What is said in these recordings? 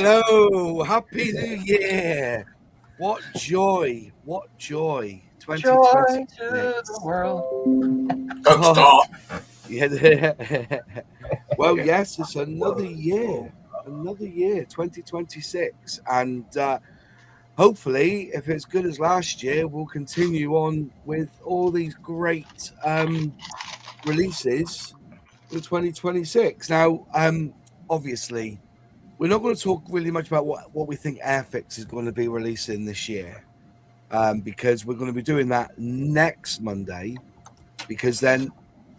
Hello, happy new year. What joy, what joy. Joy 2026. to the world. Don't Oh, stop. yeah. Well, yes, it's another year, 2026. And hopefully, if it's good as last year, we'll continue on with all these great releases for 2026. Now, obviously, we're not going to talk really much about what we think Airfix is going to be releasing this year, because we're going to be doing that next Monday. Because then,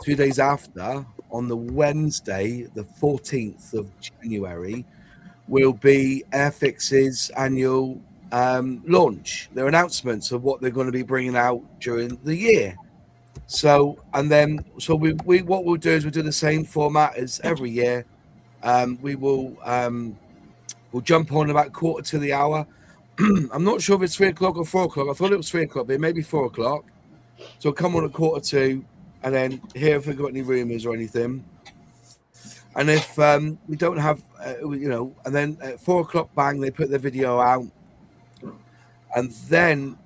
2 days after, on the Wednesday, the 14th of January, will be Airfix's annual launch. Their announcements of what they're going to be bringing out during the year. So, and then, so we what we'll do is we'll do the same format as every year. We will. We'll jump on about quarter to the hour. I'm not sure if it's 3 o'clock or 4 o'clock. I thought it was 3 o'clock, but it may be 4 o'clock. So we'll come on at quarter to, and then hear if we've got any rumours or anything. And if we don't have, and then at 4 o'clock, bang, they put the video out. And then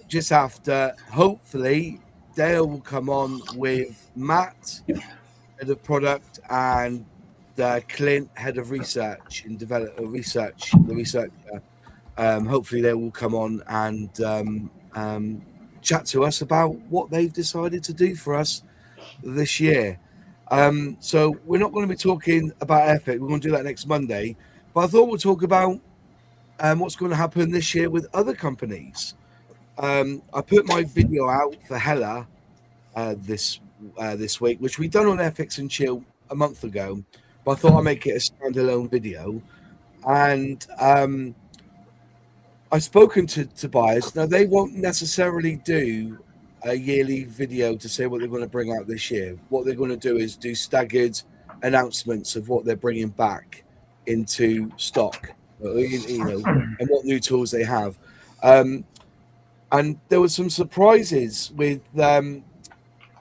just after, hopefully, Dale will come on with Matt, head of product, and Clint, head of research and the researcher. Hopefully they will come on and chat to us about what they've decided to do for us this year. So we're not going to be talking about Airfix. We're going to do that next Monday. But I thought we'll talk about what's going to happen this year with other companies. I put my video out for Hella this week, which we done on Airfix and Chill a month ago. But I thought I'd make it a standalone video. And I've spoken to buyers. Now, they won't necessarily do a yearly video to say what they're going to bring out this year. What they're going to do is do staggered announcements of what they're bringing back into stock, and what new tools they have. And there were some surprises with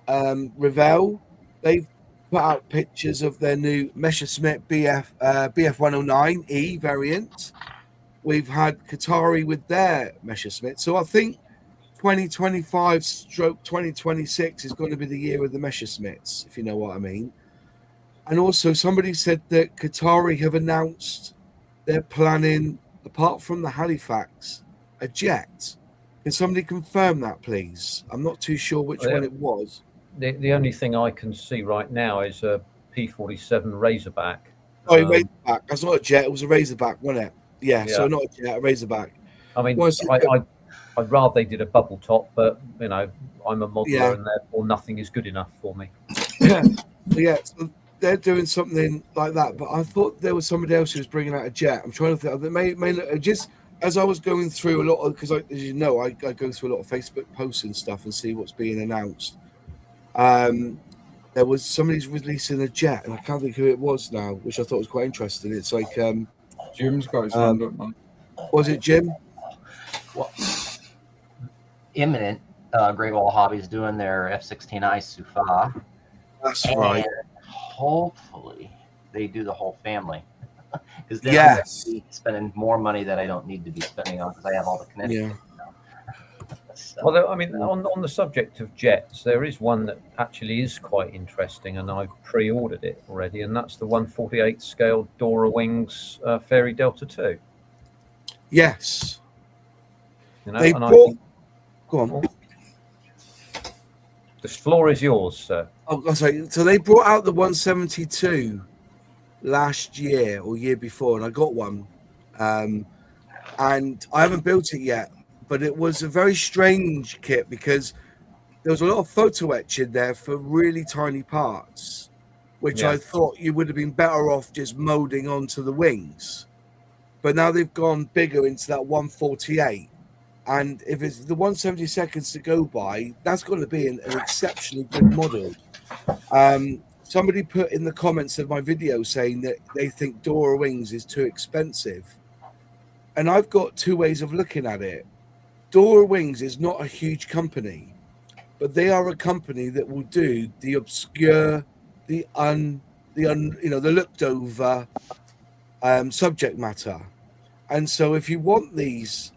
Revell. They've put out pictures of their new Messerschmitt BF109E variant. We've had Qatari with their Messerschmitt. So I think 2025/2026 is going to be the year of the Messerschmitts, if you know what I mean. And also somebody said that Qatari have announced they're planning, apart from the Halifax, a jet. Can somebody confirm that, please? I'm not too sure which one it was. The only thing I can see right now is a P-47 Razorback. Oh, Razorback. That's not a jet. It was a Razorback, wasn't it? Yeah. So not a jet, a Razorback. I mean, I'd rather they did a bubble top, but I'm a modeler, and therefore nothing is good enough for me. Yeah. So they're doing something like that, but I thought there was somebody else who was bringing out a jet. I'm trying to think. Just as I was going through a lot of, because as you know, I go through a lot of Facebook posts and stuff and see what's being announced. There was somebody's releasing a jet, and I can't think who it was now, which I thought was quite interesting. It's like Jim's got his hand up, man. Was it Jim? Well, imminent. Great Wall Hobbies doing their F-16I Sufa. That's right. Hopefully, they do the whole family. Because then I'm spending more money that I don't need to be spending on because I have all the connections. Yeah. Well, I mean, on the subject of jets, there is one that actually is quite interesting, and I've pre-ordered it already, and that's the 1/48 scale Dora Wings Fairy Delta 2. Yes. They brought... Go on. The floor is yours, sir. Oh, sorry. So they brought out the 172 last year or year before, and I got one, and I haven't built it yet. But it was a very strange kit because there was a lot of photo etch in there for really tiny parts, which I thought you would have been better off just molding onto the wings. But now they've gone bigger into that 148. And if it's the 170 seconds to go by, that's going to be an exceptionally good model. Somebody put in the comments of my video saying that they think Dora Wings is too expensive. And I've got two ways of looking at it. Dora Wings is not a huge company, but they are a company that will do the obscure, the looked over subject matter. And so if you want these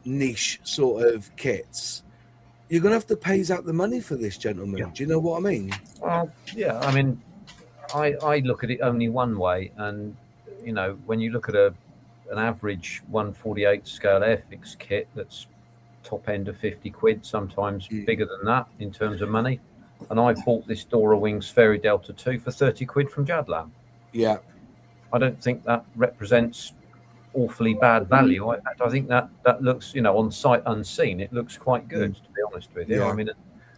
niche sort of kits, you're going to have to pay out the money for this, gentlemen. Yeah. Do you know what I mean? Well, yeah, I mean, I look at it only one way. And, you know, when you look at an average 148 scale Airfix kit that's top end of 50 quid, sometimes bigger than that in terms of money. And I bought this Dora Wings Fairy Delta 2 for 30 quid from Jadlam. Yeah. I don't think that represents awfully bad value. I think that looks, you know, on sight unseen, it looks quite good, to be honest with you. Yeah. I mean,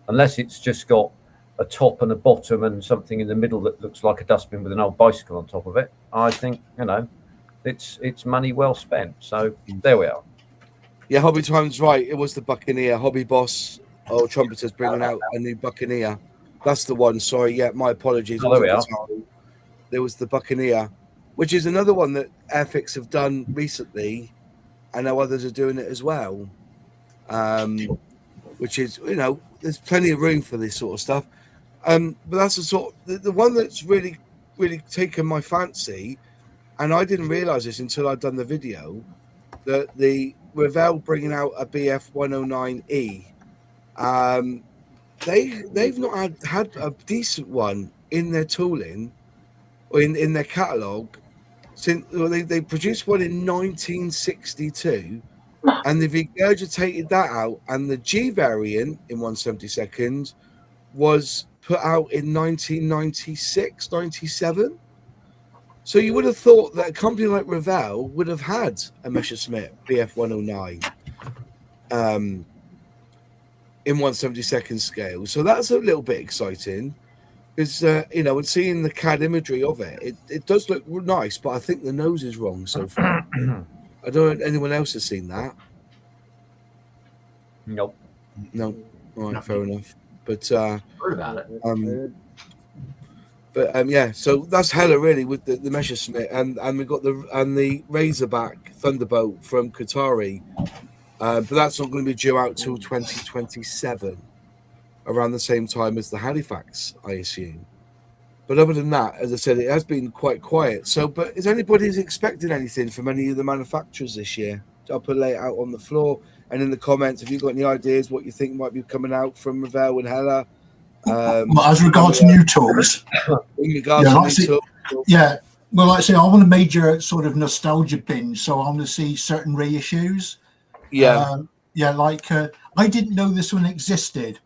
unless it's just got a top and a bottom and something in the middle that looks like a dustbin with an old bicycle on top of it, I think, you know, it's money well spent. So there we are. Yeah, Hobby Time's right. It was the Buccaneer. Hobby Boss, Trumpeter's bringing out a new Buccaneer. That's the one. Sorry, yeah, my apologies. Oh, there we are. There was the Buccaneer, which is another one that Airfix have done recently. I know others are doing it as well. Which is, you know, there's plenty of room for this sort of stuff. But that's the one that's really, really taken my fancy, and I didn't realize this until I'd done the video, that the Revell bringing out a BF 109E. They've not had a decent one in their tooling or in their catalogue since they produced one in 1962, and they've regurgitated that out, and the G variant in 1/72 was put out in 1996, 97. So you would have thought that a company like Revell would have had a Messerschmitt BF 109 in 1/72 scale. So that's a little bit exciting, because you know, and seeing the CAD imagery of it does look nice, but I think the nose is wrong so far. I don't know if anyone else has seen that. Nope. No. All right, fair enough. But Heard about it. Yeah, so that's hella really with the Messerschmitt, and we've got the Razorback Thunderbolt from Qatari, but that's not going to be due out till 2027, around the same time as the Halifax, I assume. But other than that, as I said, it has been quite quiet. So, but is anybody expecting anything from any of the manufacturers this year? I'll put it out on the floor and in the comments. Have you got any ideas what you think might be coming out from Revell and Hella? Well, as regards new tools, in regards to new tools, yeah. Well, like I say, I want a major sort of nostalgia binge, so I want to see certain reissues. Yeah, like I didn't know this one existed.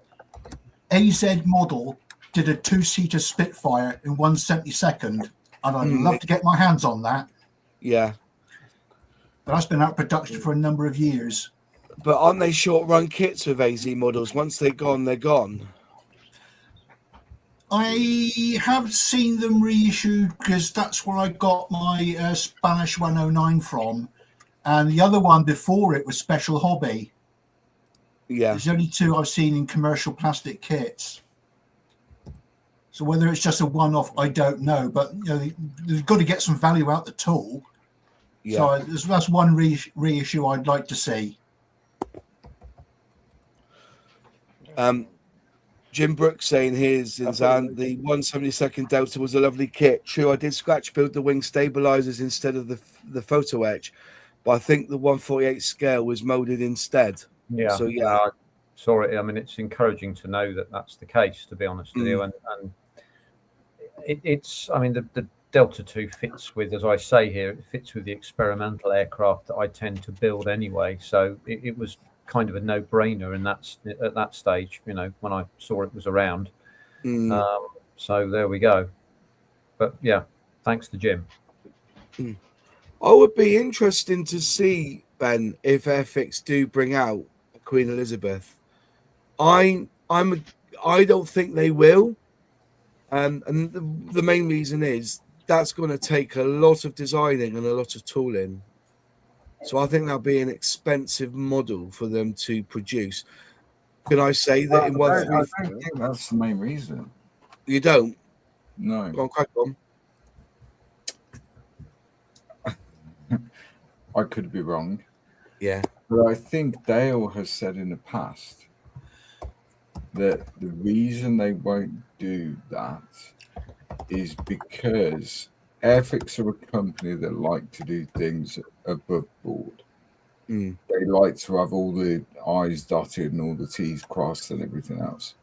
AZ Model did a 2-seater Spitfire in 1/72, and I'd love to get my hands on that. Yeah, but that's been out of production for a number of years. But aren't they short-run kits with AZ models? Once they're gone, they're gone. I have seen them reissued because that's where I got my Spanish 109 from, and the other one before it was Special Hobby. Yeah, there's only two I've seen in commercial plastic kits. So whether it's just a one-off, I don't know. But you know, they've got to get some value out the tool. Yeah. So that's one reissue I'd like to see. Jim Brooks saying here's in Zan, the 1/72 Delta was a lovely kit. True, I did scratch build the wing stabilizers instead of the photo etch, but I think the 1/48 scale was molded instead. Yeah. So yeah, I saw it. I mean, it's encouraging to know that that's the case, to be honest with you. And it's. I mean, the Delta 2 fits with, as I say here, it fits with the experimental aircraft that I tend to build anyway. So it was kind of a no-brainer, and that's at that stage, you know, when I saw it was around. So there we go. But yeah, thanks to Jim. I would be interesting to see, Ben, if Airfix do bring out Queen Elizabeth. I don't think they will, and the main reason is that's going to take a lot of designing and a lot of tooling. So I think that'll be an expensive model for them to produce. Can I say that in 134? I don't think that's the main reason. You don't? No. Go on, crack on. I could be wrong. Yeah. But I think Dale has said in the past that the reason they won't do that is because Airfix are a company that like to do things above board. Mm. They like to have all the I's dotted and all the T's crossed and everything else.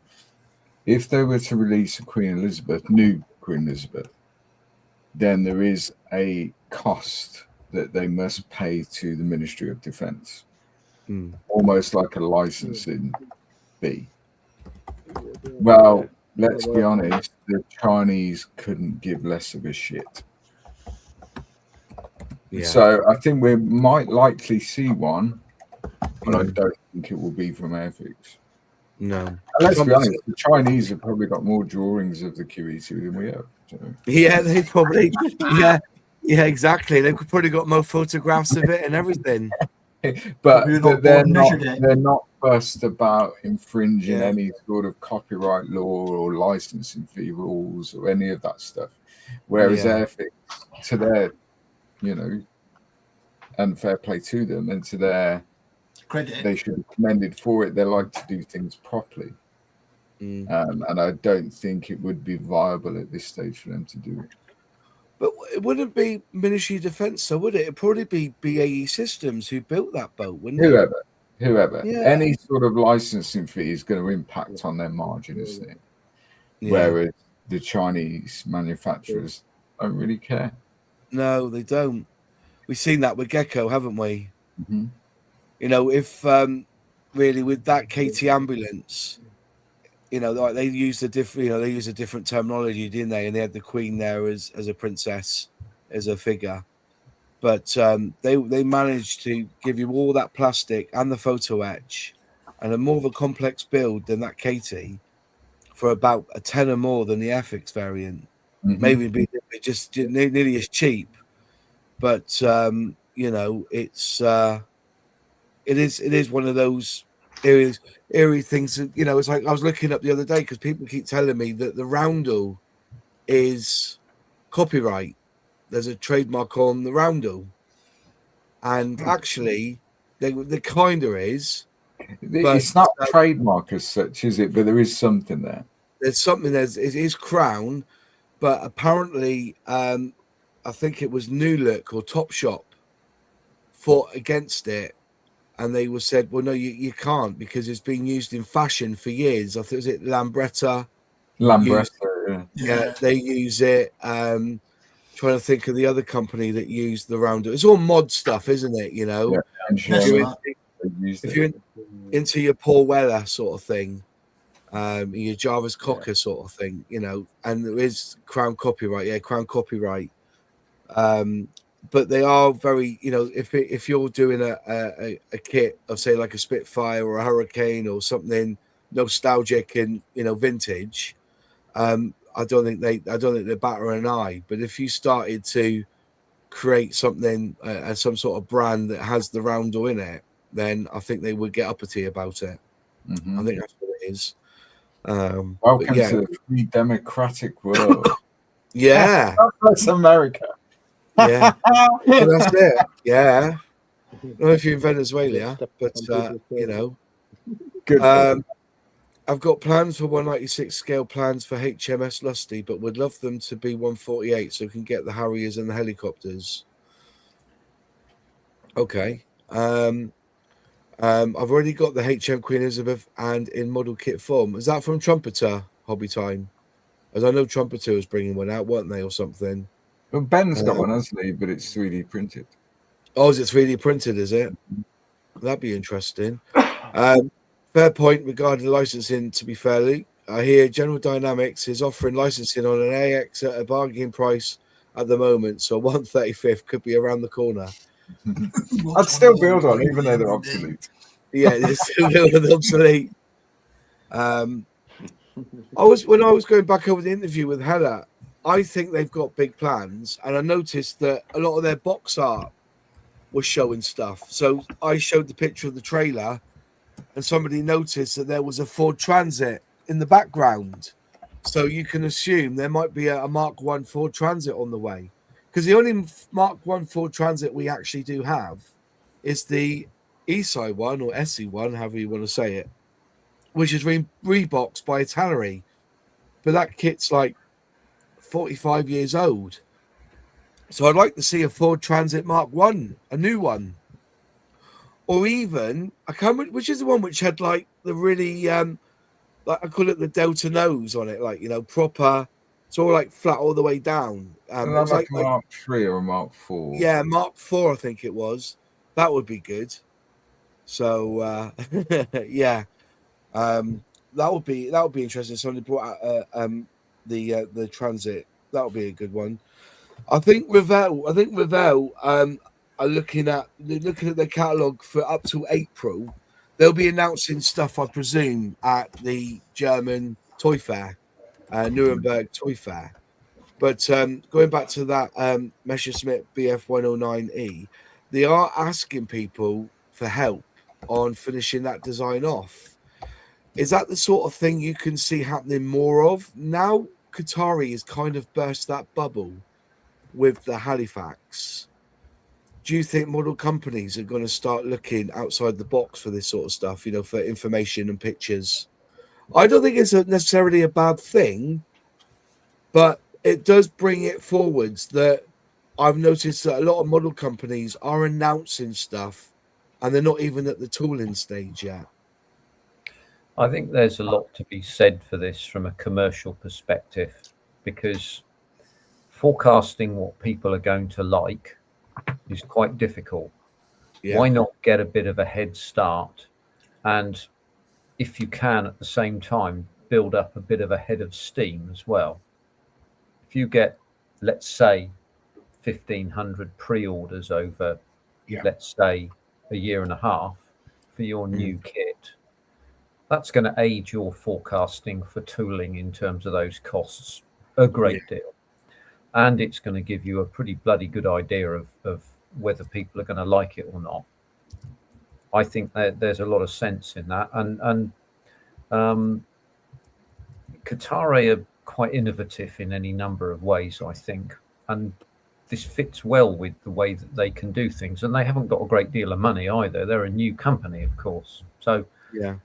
If they were to release a new Queen Elizabeth, then there is a cost that they must pay to the Ministry of Defence, almost like a licensing fee. Well, let's be honest, the Chinese couldn't give less of a shit. Yeah. So I think we might likely see one, but I don't think it will be from Airfix. No. And let's be honest, the Chinese have probably got more drawings of the QE2 than we have. So. Yeah, they probably. Yeah, exactly. They've probably got more photographs of it and everything. But they're it. not fussed about infringing any sort of copyright law or licensing fee rules or any of that stuff. Whereas Airfix, to their, and fair play to them and to their credit, they should be commended for it. They like to do things properly. And I don't think it would be viable at this stage for them to do it. But it wouldn't be Ministry of Defence, so would it? It'd probably be BAE Systems who built that boat, wouldn't it? Whoever. Yeah. Any sort of licensing fee is going to impact on their margin, isn't it? Yeah. Whereas the Chinese manufacturers don't really care. No, they don't. We've seen that with Gecko, haven't we? Mm-hmm. If really with that KT ambulance, like they used a different terminology, didn't they? And they had the Queen there as a princess, as a figure. But they managed to give you all that plastic and the photo etch and a more of a complex build than that KT for about a tenner more than the Airfix variant. Mm-hmm. Maybe be just nearly as cheap. But it is one of those eerie things that, it's like I was looking up the other day because people keep telling me that the roundel is copyright. There's a trademark on the roundel, and actually the kind of is. It's not trademark as such, is it? But there is something there. There's something it is crown, but apparently I think it was New Look or Topshop fought against it. And they were said, well, no, you can't because it's been used in fashion for years. I think was it Lambretta. Yeah, they use it. Trying to think of the other company that used the roundel. It's all mod stuff, isn't it? If you're into your Paul Weller sort of thing, your Jarvis Cocker sort of thing, and there is Crown copyright. Yeah, Crown copyright. But they are very, if you're doing a kit of say like a Spitfire or a Hurricane or something nostalgic and vintage, I don't think they batter an eye. But if you started to create something some sort of brand that has the roundel in it, then I think they would get uppity about it. Mm-hmm. I think that's what it is. Welcome to the free democratic world. Yeah, that's America. Yeah, well, that's it. Yeah, I don't know if you're in Venezuela, but Good. I've got plans for 196 scale plans for HMS Lusty, but would love them to be 148 so we can get the Harriers and the helicopters. Okay. I've already got the HM Queen Elizabeth and in model kit form. Is that from Trumpeter Hobby Time? As I know Trumpeter was bringing one out, weren't they, or something? Well, Ben's got one, hasn't he? But it's 3D printed. Oh, is it 3D printed, is it? That'd be interesting. Fair point regarding licensing, to be fair, Luke. I hear General Dynamics is offering licensing on an AX at a bargain price at the moment, so 135th could be around the corner. I'd still build on, even though they're obsolete. Yeah, they're still obsolete. When I was going back over the interview with Heather, I think they've got big plans, and I noticed that a lot of their box art was showing stuff. So I showed the picture of the trailer, and somebody noticed that there was a Ford Transit in the background. So you can assume there might be a Mark 1 Ford Transit on the way. Because the only Mark 1 Ford Transit we actually do have is the ESI one or SE one, however you want to say it, which is reboxed by a tannery. But that kit's like 45 years old. So I'd like to see a Ford Transit Mark One, a new one, or even I can't remember which is the one which had like the really like I call it the Delta nose on it, like proper. It's all like flat all the way down. And It was like like Mark 3 or a Mark 4. yeah, Mark IV, I think it was. That would be good. So yeah, that would be interesting. Somebody brought out the transit. That would be a good one. I think Revell are looking at their catalogue for up to April. They'll be announcing stuff, I presume, at the German Toy Fair, Nuremberg Toy Fair. But going back to that Messerschmitt BF 109E, they are asking people for help on finishing that design off. Is that the sort of thing you can see happening more of now? Qatari has kind of burst that bubble with the Halifax. Do you think model companies are going to start looking outside the box for this sort of stuff, for information and pictures? I don't think it's necessarily a bad thing, but it does bring it forwards that I've noticed that a lot of model companies are announcing stuff and they're not even at the tooling stage yet. I think there's a lot to be said for this from a commercial perspective, because forecasting what people are going to like is quite difficult. Yeah. Why not get a bit of a head start, and if you can at the same time build up a bit of a head of steam as well? If you get, let's say, 1,500 pre-orders over, let's say, a year and a half for your new kit, that's going to aid your forecasting for tooling in terms of those costs a great deal. And it's going to give you a pretty bloody good idea of whether people are going to like it or not. I think that there's a lot of sense in that. And Qatari are quite innovative in any number of ways, I think. And this fits well with the way that they can do things. And they haven't got a great deal of money either. They're a new company, of course. So yeah,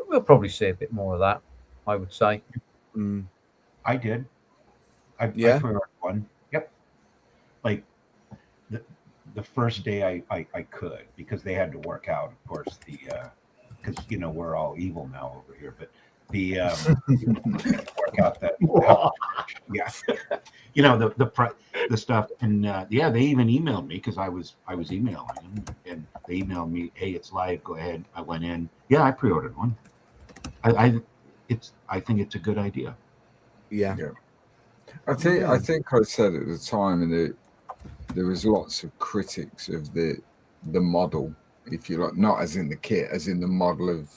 we'll probably see a bit more of that, I would say. I did. I pre-ordered one. Yep. Like the first day I could, because they had to work out, of course, because we're all evil now over here, but the work out that the stuff, and they even emailed me, because I was emailing them, and they emailed me, hey, it's live, go ahead. I went in, I pre-ordered one. I think it's a good idea. I think I said at the time, and there was lots of critics of the model, if you like, not as in the kit, as in the model of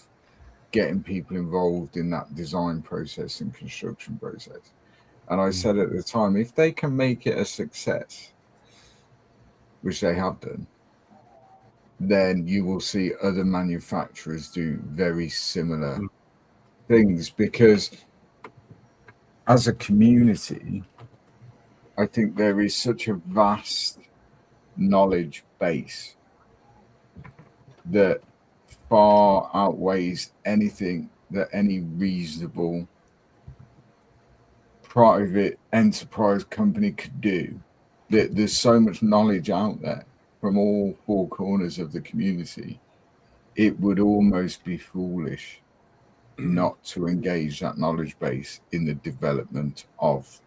getting people involved in that design process and construction process. And I said at the time, if they can make it a success, which they have done, then you will see other manufacturers do very similar things, because as a community, I think there is such a vast knowledge base that far outweighs anything that any reasonable private enterprise company could do. There's so much knowledge out there from all four corners of the community. It would almost be foolish not to engage that knowledge base in the development of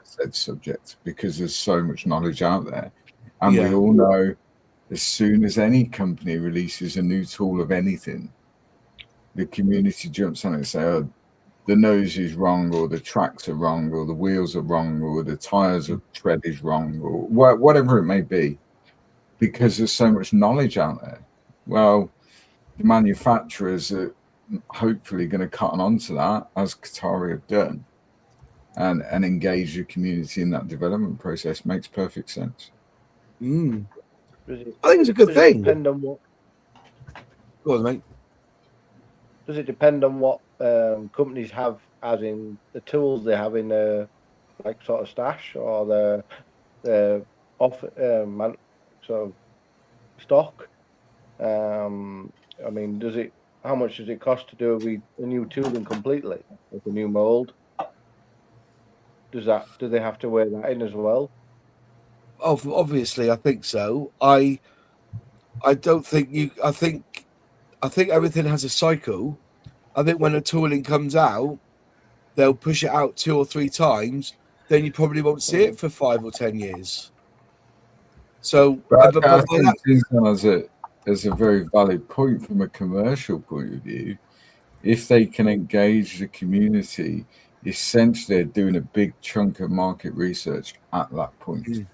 said subject, because there's so much knowledge out there. And we all know, as soon as any company releases a new tool of anything, the community jumps on it and say, oh, the nose is wrong, or the tracks are wrong, or the wheels are wrong, or the tires are tread is wrong, or whatever it may be, because there's so much knowledge out there. Well, the manufacturers are hopefully going to cotton onto that, as Qatari have done, and engage the community in that development process. Makes perfect sense. I think it's a good thing. Depend on what? Go on, mate. Does it depend on what companies have, as in the tools they have in their sort of stash, or their off sort of stock? I mean, how much does it cost to do a new tooling completely, like a new mold? Do they have to weigh that in as well? Obviously, I think so. I don't think you. I think everything has a cycle. I think when a tooling comes out, they'll push it out 2 or 3 times. Then you probably won't see it for 5 or 10 years. So, But but I by think that, Susan has a very valid point from a commercial point of view. If they can engage the community, essentially they're doing a big chunk of market research at that point.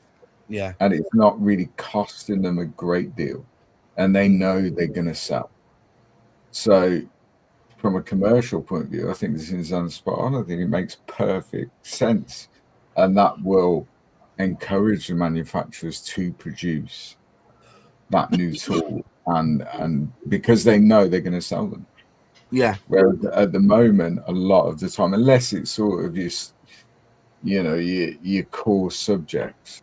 yeah, And it's not really costing them a great deal. And they know they're going to sell. So from a commercial point of view, I think this is spot on. I think it makes perfect sense. And that will encourage the manufacturers to produce that new tool, and because they know they're going to sell them. yeah, Whereas at the moment, a lot of the time, unless it's sort of your core subjects,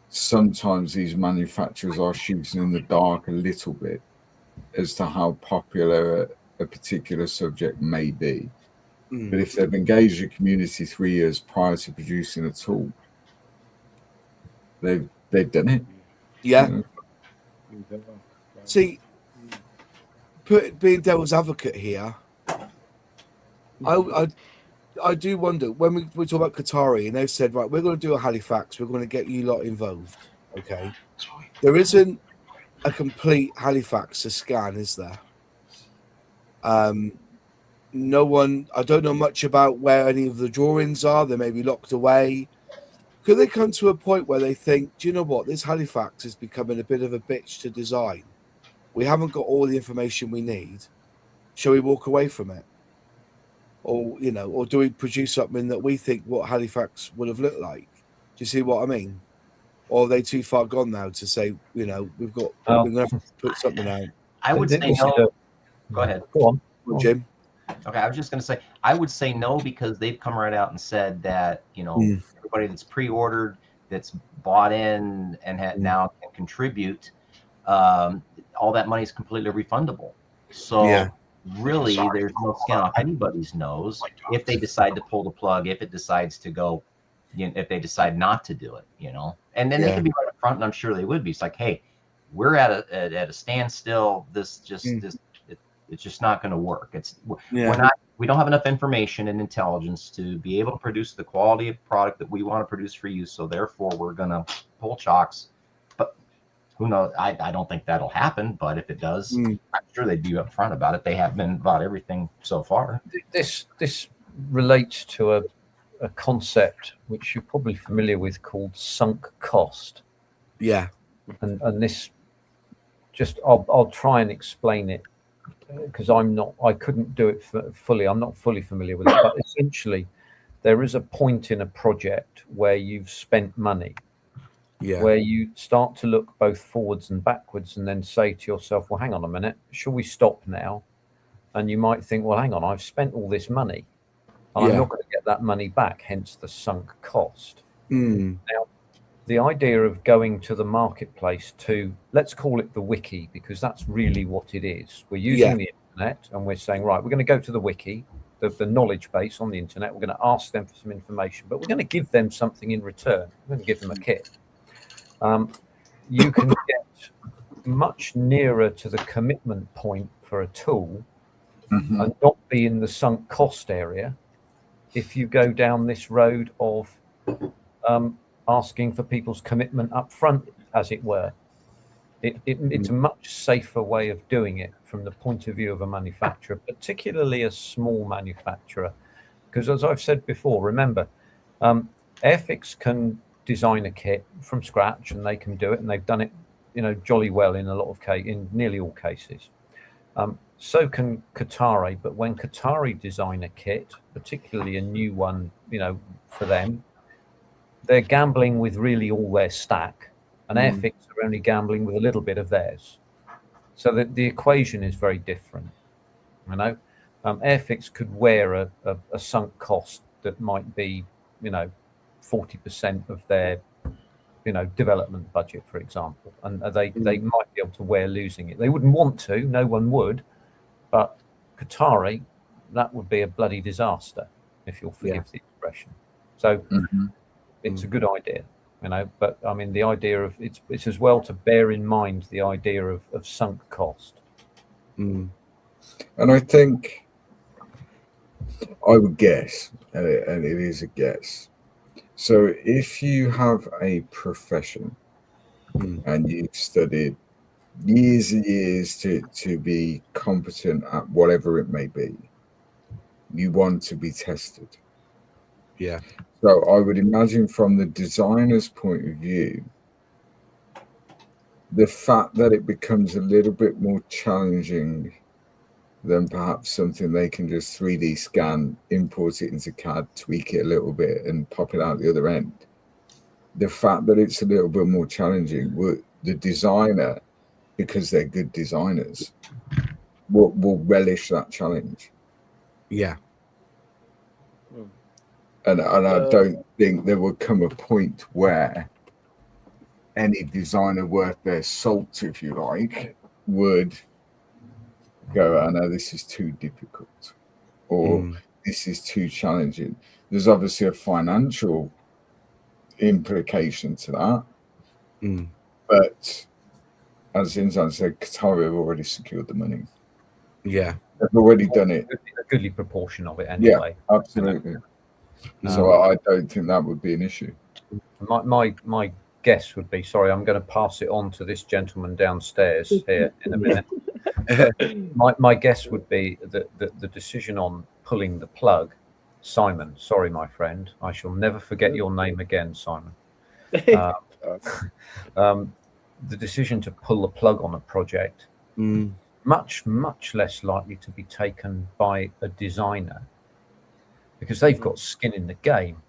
sometimes these manufacturers are shooting in the dark a little bit as to how popular a particular subject may be. But if they've engaged the community 3 years prior to producing a tool, they've done it. yeah. See, being devil's advocate here, I do wonder when we talk about Qatari and they've said, right, we're going to do a Halifax, we're going to get you lot involved. Okay, there isn't a complete Halifax to scan, is there? No one. I don't know much about where any of the drawings are. They may be locked away. Could they come to a point where they think, do you know what, this Halifax is becoming a bit of a bitch to design? We haven't got all the information we need. Shall we walk away from it? Or, or do we produce something that we think what Halifax would have looked like? Do you see what I mean? Or are they too far gone now to say, we're going to have to put something out? I would say no. Go ahead. Go on, Jim. Okay, I was just going to say, I would say no, because they've come right out and said that, everybody that's pre-ordered, that's bought in and now can contribute, all that money is completely refundable. So really, there's no skin off anybody's nose if they decide to pull the plug, if it decides to go, if they decide not to do it, and then they can be right up front, and I'm sure they would be. It's like, hey, we're at a standstill. It's just not going to work. We don't have enough information and intelligence to be able to produce the quality of product that we want to produce for you. So therefore, we're going to pull chocks. But who knows? I don't think that'll happen. But if it does, I'm sure they'd be upfront about it. They have been about everything so far. This relates to a concept which you're probably familiar with called sunk cost. Yeah. And this, I'll try and explain it, because I couldn't do it fully. I'm not fully familiar with it, but essentially there is a point in a project where you've spent money, where you start to look both forwards and backwards and then say to yourself, well, hang on a minute, shall we stop now? And you might think, well, hang on, I've spent all this money and I'm not going to get that money back, hence the sunk cost. Now, the idea of going to the marketplace to, let's call it the wiki, because that's really what it is. We're using the internet and we're saying, right, we're going to go to the wiki, the knowledge base on the internet. We're going to ask them for some information, but we're going to give them something in return. We're going to give them a kit. You can get much nearer to the commitment point for a tool and not be in the sunk cost area if you go down this road of asking for people's commitment up front, as it were. It's a much safer way of doing it from the point of view of a manufacturer, particularly a small manufacturer. Because as I've said before, remember, Airfix can design a kit from scratch and they can do it, and they've done it, jolly well in a lot of in nearly all cases. So can Qatari, but when Qatari design a kit, particularly a new one, for them, they're gambling with really all their stack, and Airfix are only gambling with a little bit of theirs. So the equation is very different. Airfix could wear a sunk cost that might be, 40% of their, development budget, for example, and they might be able to wear losing it. They wouldn't want to, no one would, but Qatari, that would be a bloody disaster, if you'll forgive the expression. So it's a good idea. you know. But I mean, the idea of it's as well to bear in mind the idea of sunk cost. Mm. And I think I would guess, and it is a guess. So if you have a profession and you've studied years and years to be competent at whatever it may be, you want to be tested. Yeah. So I would imagine from the designer's point of view, the fact that it becomes a little bit more challenging than perhaps something they can just 3D scan, import it into CAD, tweak it a little bit and pop it out the other end. The fact that it's a little bit more challenging, the designer, because they're good designers, will relish that challenge. Yeah. And I don't think there will come a point where any designer worth their salt, if you like, would go, I know this is too difficult, or this is too challenging. There's obviously a financial implication to that. But as Inzan said, Qatari have already secured the money. Yeah. They've already done it. A goodly proportion of it anyway. Yeah, absolutely. So I don't think that would be an issue. My guess would be, sorry, I'm going to pass it on to this gentleman downstairs here in a minute. my guess would be that the decision on pulling the plug, Simon, sorry, my friend, I shall never forget your name again, Simon. The decision to pull the plug on a project, much less likely to be taken by a designer because they've got skin in the game.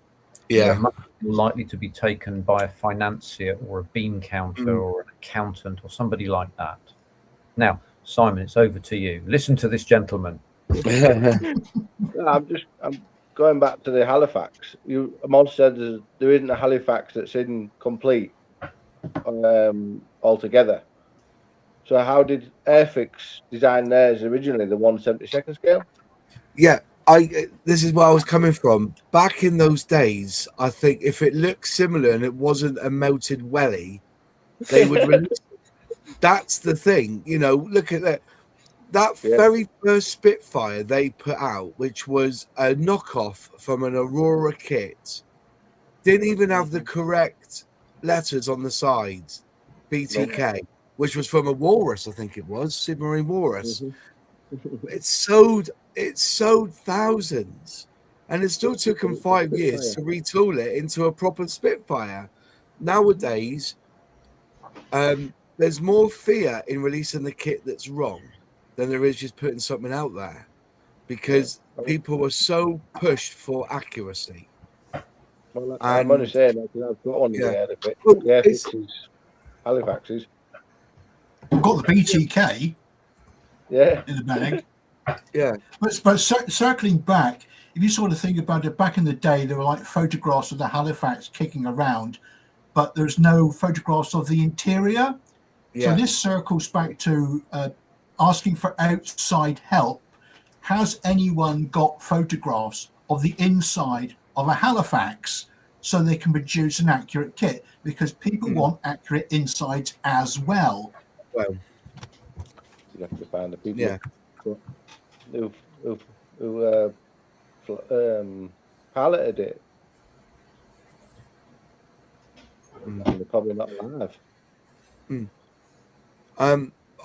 Yeah. They're much more likely to be taken by a financier or a bean counter or an accountant or somebody like that. Now, Simon, it's over to you. Listen to this gentleman. I'm going back to the Halifax. Amon said there isn't a Halifax that's incomplete altogether. So how did Airfix design theirs originally, the 1/72 scale? Yeah, this is where I was coming from. Back in those days, I think if it looked similar and it wasn't a melted welly, they would release it. That's the thing, you know. Look at that. That very first Spitfire they put out, which was a knockoff from an Aurora kit, didn't even have the correct letters on the sides. BTK, which was from a Walrus, I think it was, Submarine Walrus. It sold thousands, and it still took them 5 years to retool it into a proper Spitfire. Nowadays, there's more fear in releasing the kit that's wrong than there is just putting something out there, because people are so pushed for accuracy. Well, I'm only saying that because I've got one there. The Airfixes, Halifaxes. I've got the BTK. Yeah. In the bag. Yeah. But circling back, if you sort of think about it, back in the day, there were like photographs of the Halifax kicking around, but there's no photographs of the interior. Yeah. So this circles back to asking for outside help. Has anyone got photographs of the inside of a Halifax so they can produce an accurate kit? Because people want accurate insides as well. Well, you have to find the people who piloted it. And they're probably not alive.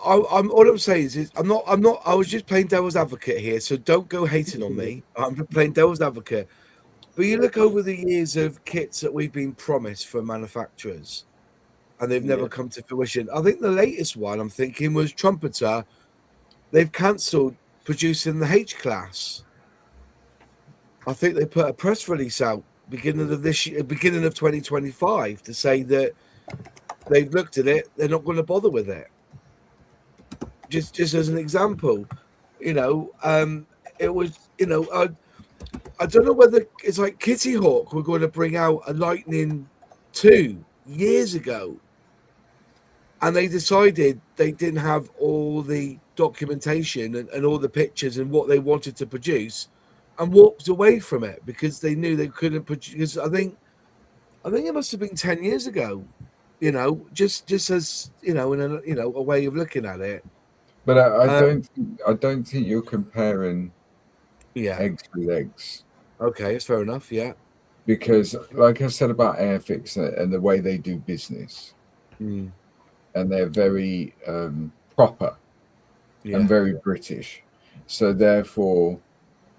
All I'm saying is I'm not. I was just playing devil's advocate here, so don't go hating on me. I'm just playing devil's advocate. But you look over the years of kits that we've been promised from manufacturers, and they've never come to fruition. I think the latest one I'm thinking was Trumpeter. They've cancelled producing the H class. I think they put a press release out beginning of this year, beginning of 2025, to say that they've looked at it. They're not going to bother with it. Just as an example, you know, it was, you know, I don't know whether it's like Kitty Hawk were going to bring out a Lightning 2 years ago, and they decided they didn't have all the documentation and all the pictures and what they wanted to produce, and walked away from it because they knew they couldn't produce. I think I think it must have been 10 years ago. You know, just as in a way of looking at it. But I don't think you're comparing eggs with eggs. Okay, it's fair enough. Yeah. Because, like I said about Airfix and the way they do business, and they're very proper and very British. So therefore,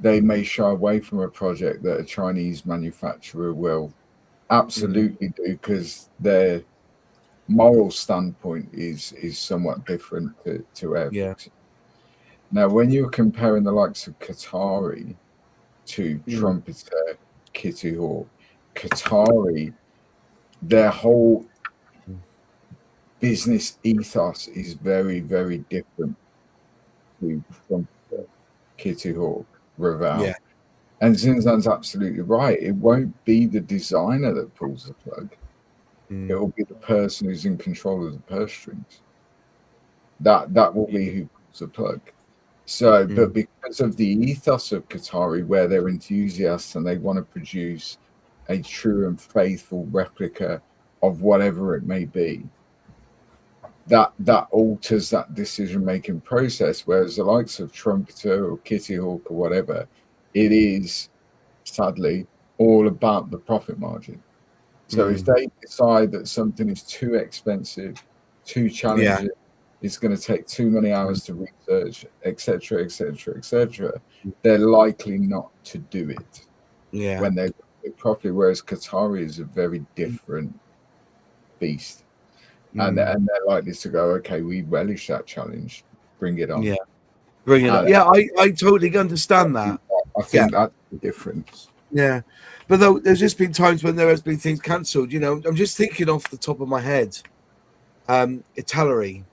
they may shy away from a project that a Chinese manufacturer will absolutely do, because their moral standpoint is somewhat different to Airfix. Yeah. Now, when you're comparing the likes of Qatari to Trumpeter, Kitty Hawk, Qatari, their whole business ethos is very, very different to Trumpeter, Kitty Hawk, Ravel. Yeah. And Zinzan's absolutely right. It won't be the designer that pulls the plug. It will be the person who's in control of the purse strings. That will be who pulls the plug. So, but because of the ethos of Qatari, where they're enthusiasts and they want to produce a true and faithful replica of whatever it may be, that alters that decision-making process. Whereas the likes of Trumpeter or Kitty Hawk or whatever, it is sadly all about the profit margin. So if they decide that something is too expensive, too challenging, it's going to take too many hours to research, etc., etc., etc., they're likely not to do it. Yeah. When they do it properly. Whereas Qatari is a very different beast, and they're likely to go, okay, we relish that challenge, bring it on. Yeah, bring it on. Yeah, I totally understand that. I think that's the difference. Yeah, but though there's just been times when there has been things cancelled. You know, I'm just thinking off the top of my head. Italy,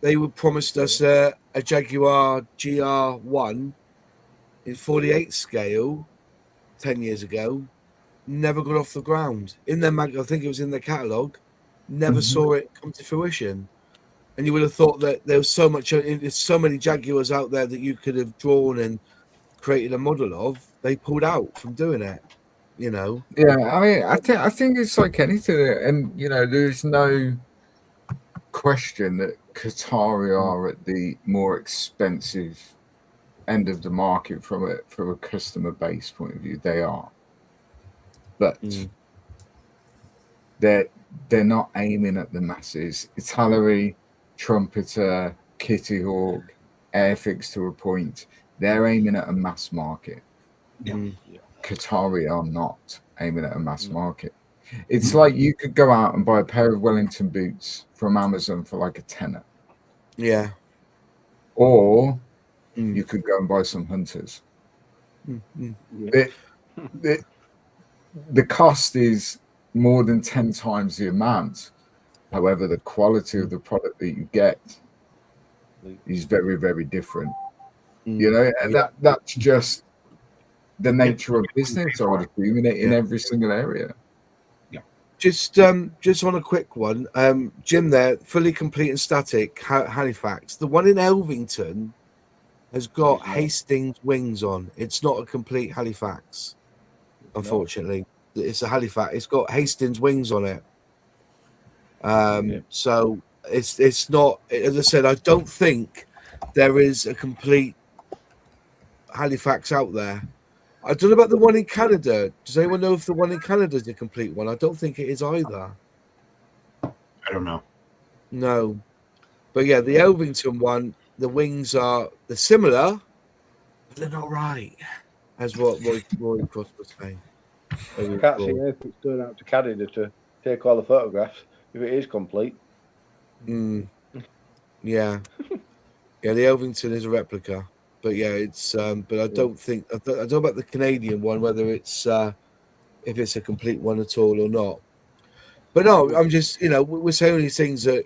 they were promised us a Jaguar GR1 in 48 scale 10 years ago. Never got off the ground. In their I think it was in their catalogue. Never saw it come to fruition. And you would have thought that there was so many Jaguars out there that you could have drawn and created a model of. They pulled out from doing it. You know. Yeah, I mean, I think it's like anything, and you know, there's no question that Qatari are at the more expensive end of the market from a customer base point of view. They are, but they're not aiming at the masses. Italy, Trumpeter, Kitty Hawk, Airfix to a point. They're aiming at a mass market. Qatari are not aiming at a mass market. It's like you could go out and buy a pair of Wellington boots from Amazon for like $10. Yeah. Or you could go and buy some Hunters. The cost is more than 10 times the amount. However, the quality of the product that you get is very, very different. You know, and that's just the nature of business, I would assume, in every single area. Just on a quick one, Jim there, fully complete and static Halifax. The one in Elvington has got Hastings wings on. It's not a complete Halifax, unfortunately. It's a Halifax. It's got Hastings wings on it. So it's not. As I said, I don't think there is a complete Halifax out there. I don't know about the one in Canada. Does anyone know if the one in Canada is a complete one? I don't think it is either. I don't know. No. But yeah, the Elvington one, the wings they're similar, but they're not right, as what Roy Cross was saying. I can't see Airfix going out to Canada to take all the photographs if it is complete. Yeah. Yeah, the Elvington is a replica. But yeah, it's but I don't think I don't know about the Canadian one, whether it's if it's a complete one at all or not. But no, I'm just we're saying these things that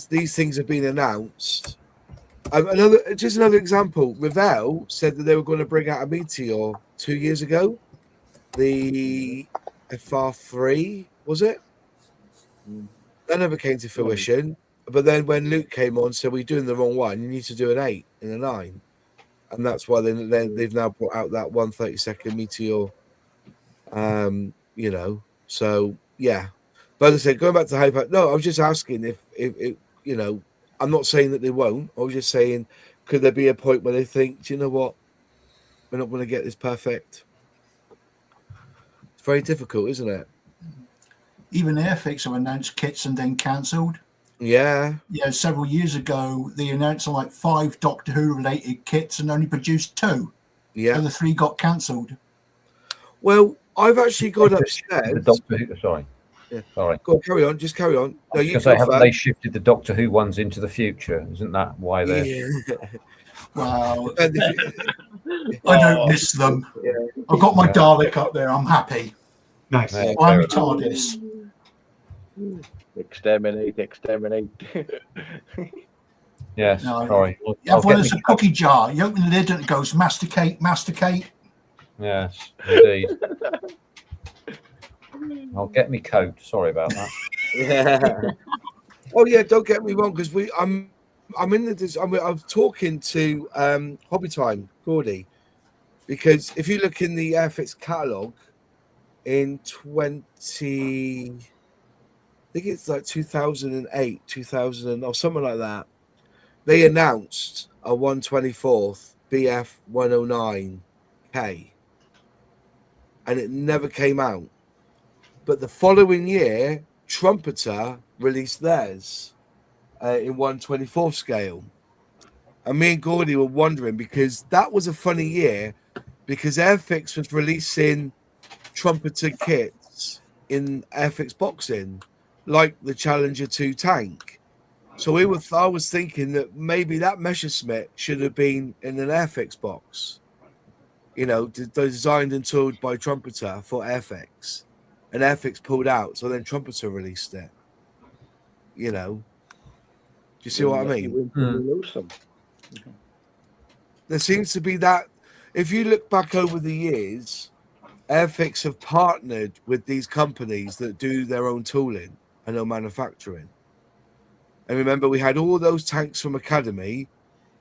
these things have been announced. Another example. Revell said that they were going to bring out a Meteor 2 years ago. The FR3 was it? That never came to fruition. But then when Luke came on, said we're doing the wrong one. You need to do an 8 and a 9. And that's why they've now brought out that 1/32 Meteor. So yeah. But as I said, going back to hyper, no, I was just asking if you know, I'm not saying that they won't. I was just saying, could there be a point where they think, do you know what, we're not going to get this perfect? It's very difficult, isn't it? Even Airfix have announced kits and then cancelled. Yeah. Yeah, several years ago, they announced like 5 Doctor Who related kits and only produced 2. Yeah. The other 3 got cancelled. Well, I've actually gone upstairs. The Doctor Who, sorry. Yeah. Sorry. Go on, carry on. Just carry on. No, you say, haven't they shifted the Doctor Who ones into the future? Isn't that why they're? Yeah. Well, I don't miss them. Yeah. I've got my Dalek up there. I'm happy. Nice. Yeah, I'm TARDIS. Exterminate, exterminate. Yes, No, sorry. You have one as a cookie jar. You open the lid and it goes masticate, masticate. Yes, indeed. I'll get me coat. Sorry about that. Yeah. Oh yeah, don't get me wrong, because I'm talking to Hobby Time, Gordy, because if you look in the Airfix catalogue in 20, I think it's like 2008, 2000 or something like that, they announced a 124th BF 109K, and it never came out. But the following year, Trumpeter released theirs in 124th scale. And me and Gordy were wondering, because that was a funny year, because Airfix was releasing Trumpeter kits in Airfix boxing, like the Challenger 2 tank. So I was thinking that maybe that Messerschmitt should have been in an Airfix box, you know, designed and tooled by Trumpeter for Airfix. And Airfix pulled out, so then Trumpeter released it. You know, do you see what I mean? There seems to be that. If you look back over the years, Airfix have partnered with these companies that do their own tooling and their manufacturing. And remember, we had all those tanks from Academy,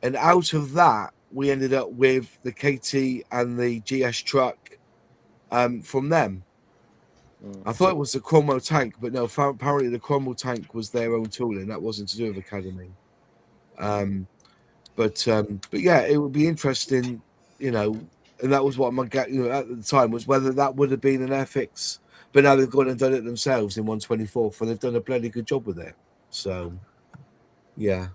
and out of that, we ended up with the KT and the GS truck from them. I thought it was the Cromwell tank, but no, apparently the Cromwell tank was their own tooling. That wasn't to do with Academy. But yeah, it would be interesting, you know, and that was what my at the time was whether that would have been an Airfix, but now they've gone and done it themselves in 124th, and they've done a bloody good job with it. So, yeah.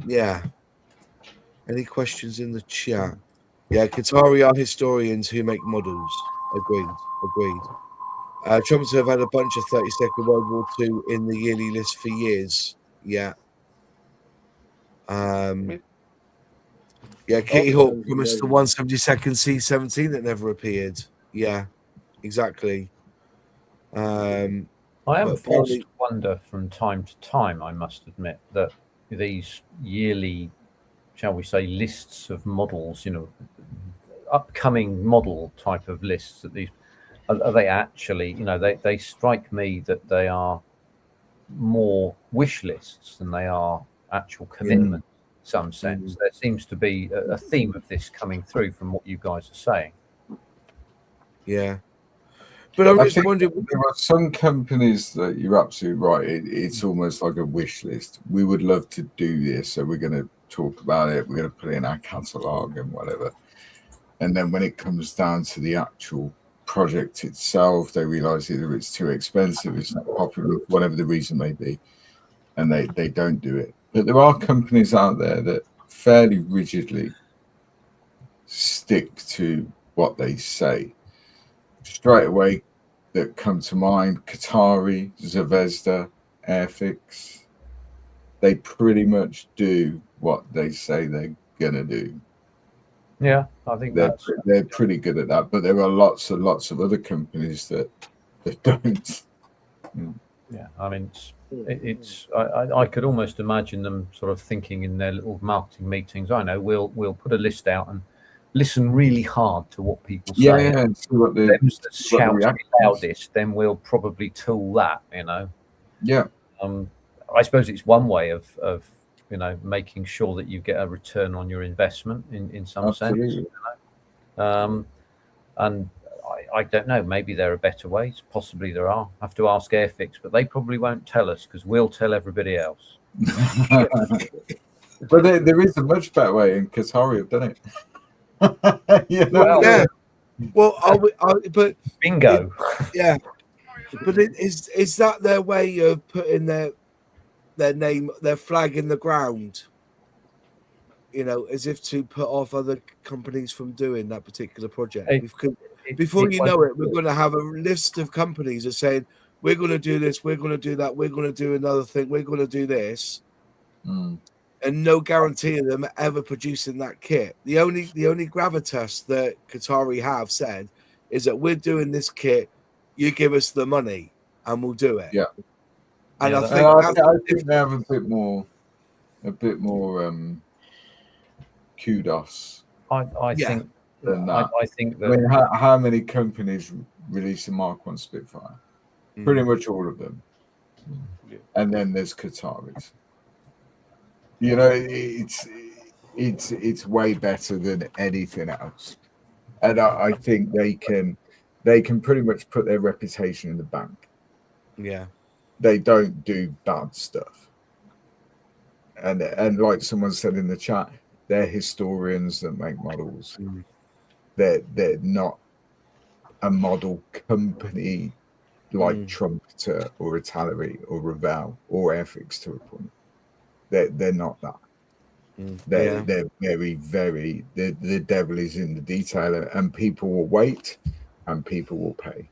Yeah. Any questions in the chat? Yeah, Qatari are historians who make models. Agreed. Trumpets have had a bunch of 32nd World War II in the yearly list for years. Yeah. Yeah, Kitty Hawk promised the 172nd C-17 that never appeared. Yeah, exactly. I am forced to wonder from time to time, I must admit, that these yearly, shall we say, lists of models, you know, upcoming model type of lists, that these are they actually, you know, they strike me that they are more wish lists than they are actual commitment in some sense. There seems to be a theme of this coming through from what you guys are saying. Yeah. But I'm just wondering, there are some companies that you're absolutely right. It's almost like a wish list. We would love to do this, so we're going to talk about it. We're going to put it in our catalog and whatever. And then when it comes down to the actual project itself, they realize either it's too expensive, it's not popular, whatever the reason may be, and they don't do it. But there are companies out there that fairly rigidly stick to what they say. Straight away that come to mind: Qatari, Zvezda, Airfix. They pretty much do what they say they're gonna do. Yeah, I think they're pretty good at that. But there are lots of other companies that don't. Yeah, I mean, I could almost imagine them sort of thinking in their little marketing meetings. I know we'll put a list out and listen really hard to what people say. Yeah, and see what the shout the loudest, then we'll probably tool that, you know. Yeah. I suppose it's one way of you know, making sure that you get a return on your investment in some sense. You know? And I don't know. Maybe there are better ways. Possibly there are. I have to ask Airfix, but they probably won't tell us because we'll tell everybody else. But there is a much better way, and Qatari have done it. You know? Well, Yeah. Well, but bingo. yeah. But is that their way of putting their name, their flag in the ground? You know, as if to put off other companies from doing that particular project. Before you know it, we're going to have a list of companies that are saying, we're going to do this, we're going to do that, we're going to do another thing, we're going to do this. Mm. And no guarantee of them ever producing that kit. The only gravitas that Qatari have said is that we're doing this kit, you give us the money and we'll do it. Yeah. And Yeah, I think they have a bit more kudos. I think than that. I think that. I mean, how many companies release a Mark 1 Spitfire? Pretty much all of them. And then there's Qataris. You know, it's way better than anything else, and I think they can pretty much put their reputation in the bank. Yeah, they don't do bad stuff, and like someone said in the chat, they're historians that make models. They're not a model company like Trumpeter or Italeri or Ravel or Airfix to a point. They're not that. They're very, very. The devil is in the detail, and people will wait, and people will pay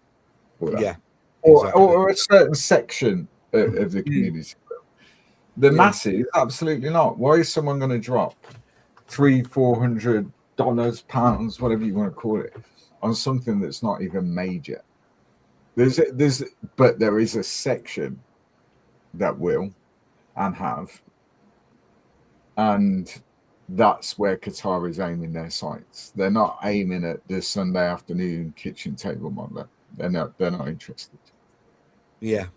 for that. Yeah, or a certain section of the community. The masses, absolutely not. Why is someone going to drop $300-400, pounds, whatever you want to call it, on something that's not even major? But there is a section that will and have. And that's where Qatar is aiming their sights. They're not aiming at the Sunday afternoon kitchen table modeler. They're not interested. Yeah.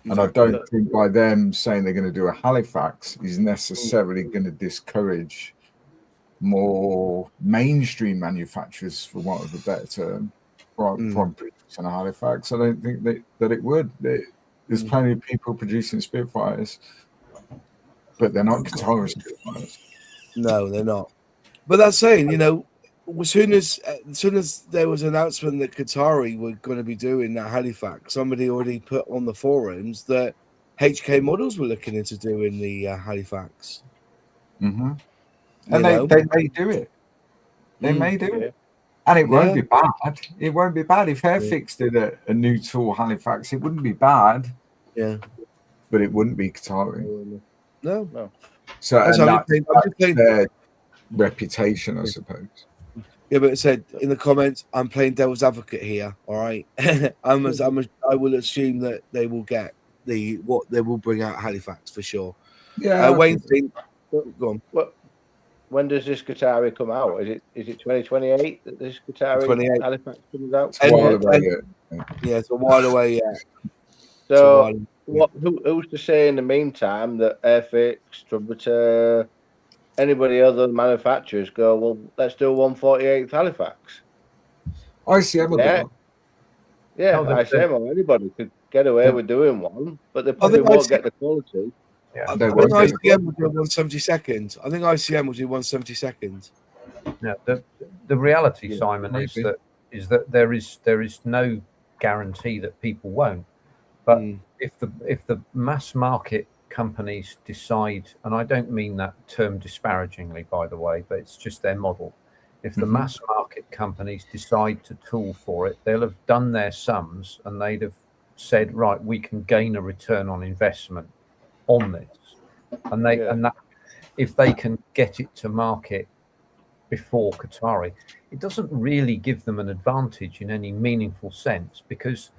And I don't think by them saying they're going to do a Halifax is necessarily going to discourage more mainstream manufacturers, for want of a better term, from producing a Halifax. I don't think that it would. There's plenty of people producing Spitfires, but they're not Qatari Spitfires. No, they're not. But that's saying, you know, as soon as there was an announcement that Qatari were going to be doing that Halifax, somebody already put on the forums that HK Models were looking into doing the Halifax. Mm-hmm. And they may do it. They may do it. And it won't be bad. It won't be bad. If Airfix did a new tool Halifax, it wouldn't be bad. Yeah. But it wouldn't be Qatari. No. So that's their reputation, I suppose. Yeah, but it said in the comments, I'm playing devil's advocate here. All right, I will assume that they will get they will bring out Halifax for sure. Yeah, Wayne, go on. Well, when does this Qatari come out? Is it 2028 that this Qatari Halifax comes out? It's a while away. Yeah. So who's to say in the meantime that Airfix, Trumpeter, anybody other than manufacturers go, well, let's do a 148th Halifax? ICM will do one. Yeah, ICM or anybody could get away with doing one, but they probably won't get the quality. Yeah, I think ICM will do 172nd. I think ICM will do 172nd. No, the reality, Simon, is that there is no guarantee that people won't. But if the mass market companies decide, and I don't mean that term disparagingly, by the way, but it's just their model. If the mass market companies decide to tool for it, they'll have done their sums and they'd have said, right, we can gain a return on investment on this, and that if they can get it to market before Qatari, it doesn't really give them an advantage in any meaningful sense, because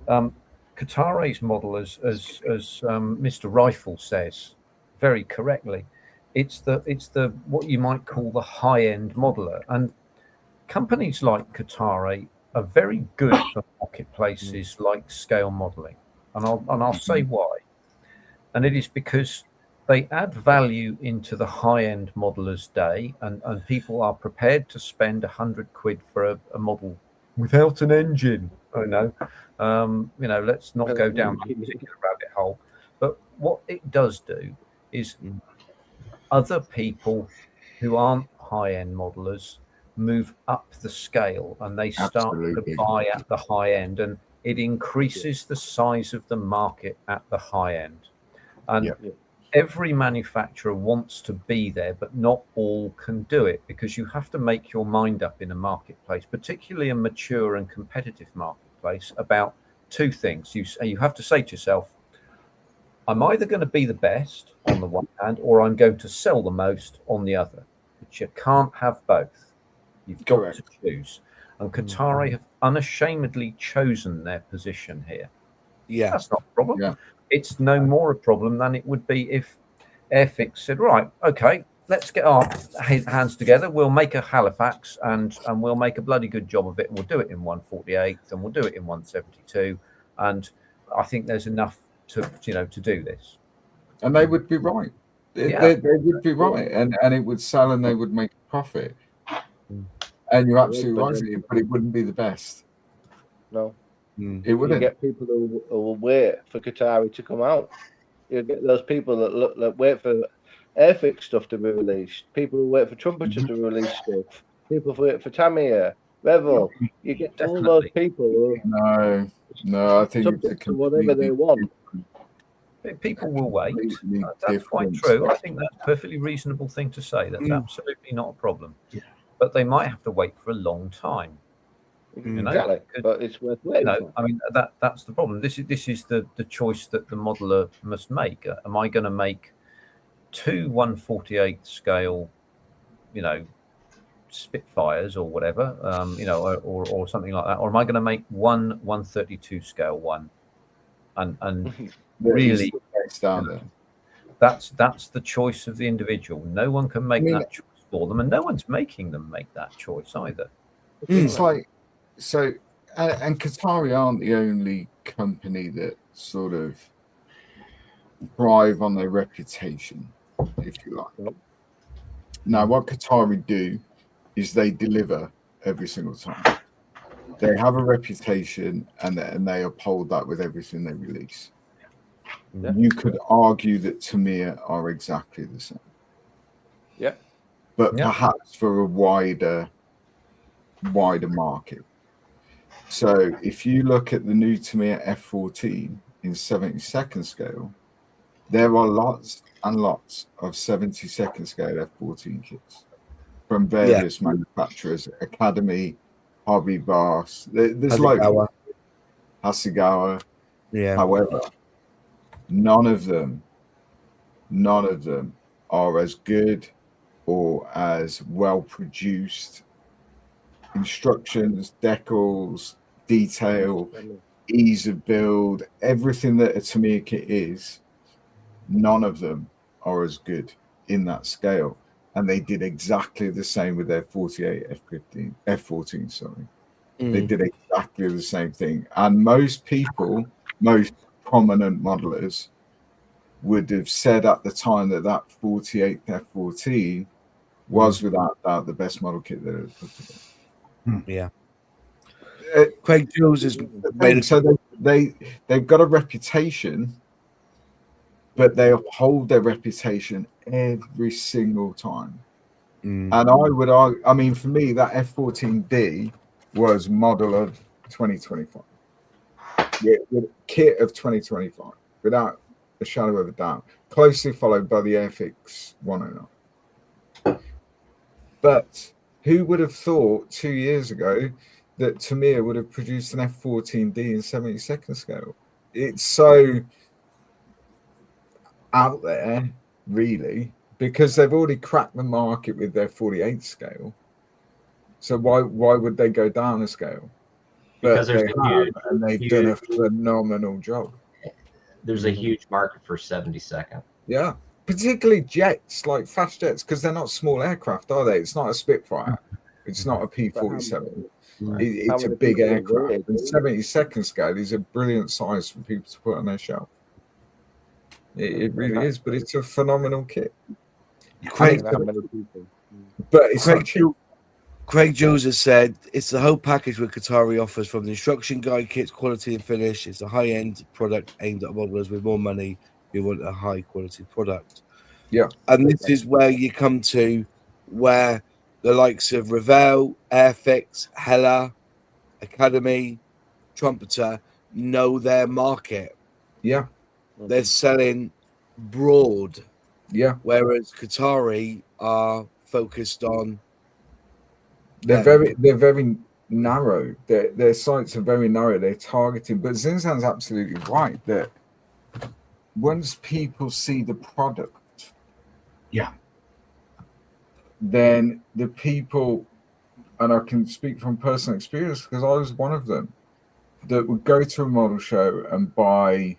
Qatari's model, as Mr. Rifle says very correctly, it's the what you might call the high-end modeler, and companies like Qatari are very good for marketplaces like scale modeling, and I'll say why. And it is because they add value into the high-end modeler's day, and people are prepared to spend £100 for a model without an engine. Oh no, let's not go down that particular rabbit hole. But what it does do is other people who aren't high-end modelers move up the scale and they start to buy at the high end, and it increases the size of the market at the high end. And every manufacturer wants to be there, but not all can do it, because you have to make your mind up in a marketplace, particularly a mature and competitive marketplace, about two things. You have to say to yourself, I'm either going to be the best on the one hand, or I'm going to sell the most on the other. But you can't have both. You've got to choose. And Qatari have unashamedly chosen their position here. Yeah. That's not a problem. Yeah. It's no more a problem than it would be if Airfix said, right, okay, let's get our hands together. We'll make a Halifax and we'll make a bloody good job of it. We'll do it in 148 and we'll do it in 172. And I think there's enough to do this. And they would be right. They would be right, and it would sell, and they would make a profit. And you're absolutely right, but it wouldn't be the best. No, it wouldn't. You get people who will wait for Qatari to come out. You get those people that wait for Airfix stuff to be released. People who wait for Trumpeter to release stuff. People who wait for Tamiya, Revel. You get all those people who No, I think it's whatever they want. People will wait. That's quite true. I think that's a perfectly reasonable thing to say. That's absolutely not a problem. Yeah. But they might have to wait for a long time. Exactly. But it's worth waiting. I mean, that's the problem. This is the choice that the modeler must make. Am I going to make two 148 scale, Spitfires or whatever, or something like that, or am I going to make one 132 scale one? And really, that's the choice of the individual. No one can make that choice for them, and no one's making them make that choice either. It's like so, and Qatari aren't the only company that sort of thrive on their reputation, if you like. Now, what Qatari do is they deliver every single time. They have a reputation, and they uphold that with everything they release. Yeah. You could argue that Tamiya are exactly the same. Yeah. But perhaps for a wider market. So if you look at the new Tamiya F14 in 72nd scale, there are lots and lots of 72nd scale F14 kits from various manufacturers, Academy, Hobby Boss. There's loads. Hasegawa. Yeah. However, none of them are as good or as well produced. Instructions, decals, detail, ease of build, everything that a Tamiya kit is, none of them are as good in that scale. And they did exactly the same with their 48 F14, sorry. They did exactly the same thing. And most prominent modelers would have said at the time that 48 F14 was without doubt the best model kit that it put together. Yeah. Craig Jules is so they've got a reputation, but they uphold their reputation every single time. And I would argue, I mean, for me, that F14D was model of 2025. With kit of 2025, without a shadow of a doubt, closely followed by the Airfix 109. But who would have thought 2 years ago that Tamiya would have produced an F14D in 72nd scale? It's so out there, really, because they've already cracked the market with their 48 scale. So why would they go down a scale? Because they've done a phenomenal job. There's a huge market for 72nd. Yeah, particularly jets, like fast jets, because they're not small aircraft, are they? It's not a Spitfire. It's not a P-47. It's a big aircraft. And 72nd scale is a brilliant size for people to put on their shelf. It really is, but it's a phenomenal kit. Craig Craig Jules has said it's the whole package with Qatari offers, from the instruction guide, kits, quality and finish. It's a high-end product aimed at modelers with more money who want a high-quality product. Yeah. And this is where you come to where the likes of Revell, Airfix, Hella, Academy, Trumpeter know their market. Yeah. They're selling broad. Yeah. Whereas Qatari are focused on they're very narrow. Their sites are very narrow. They're targeting. But Zinzan's absolutely right that once people see the product, yeah, then the people, and I can speak from personal experience because I was one of them, that would go to a model show and buy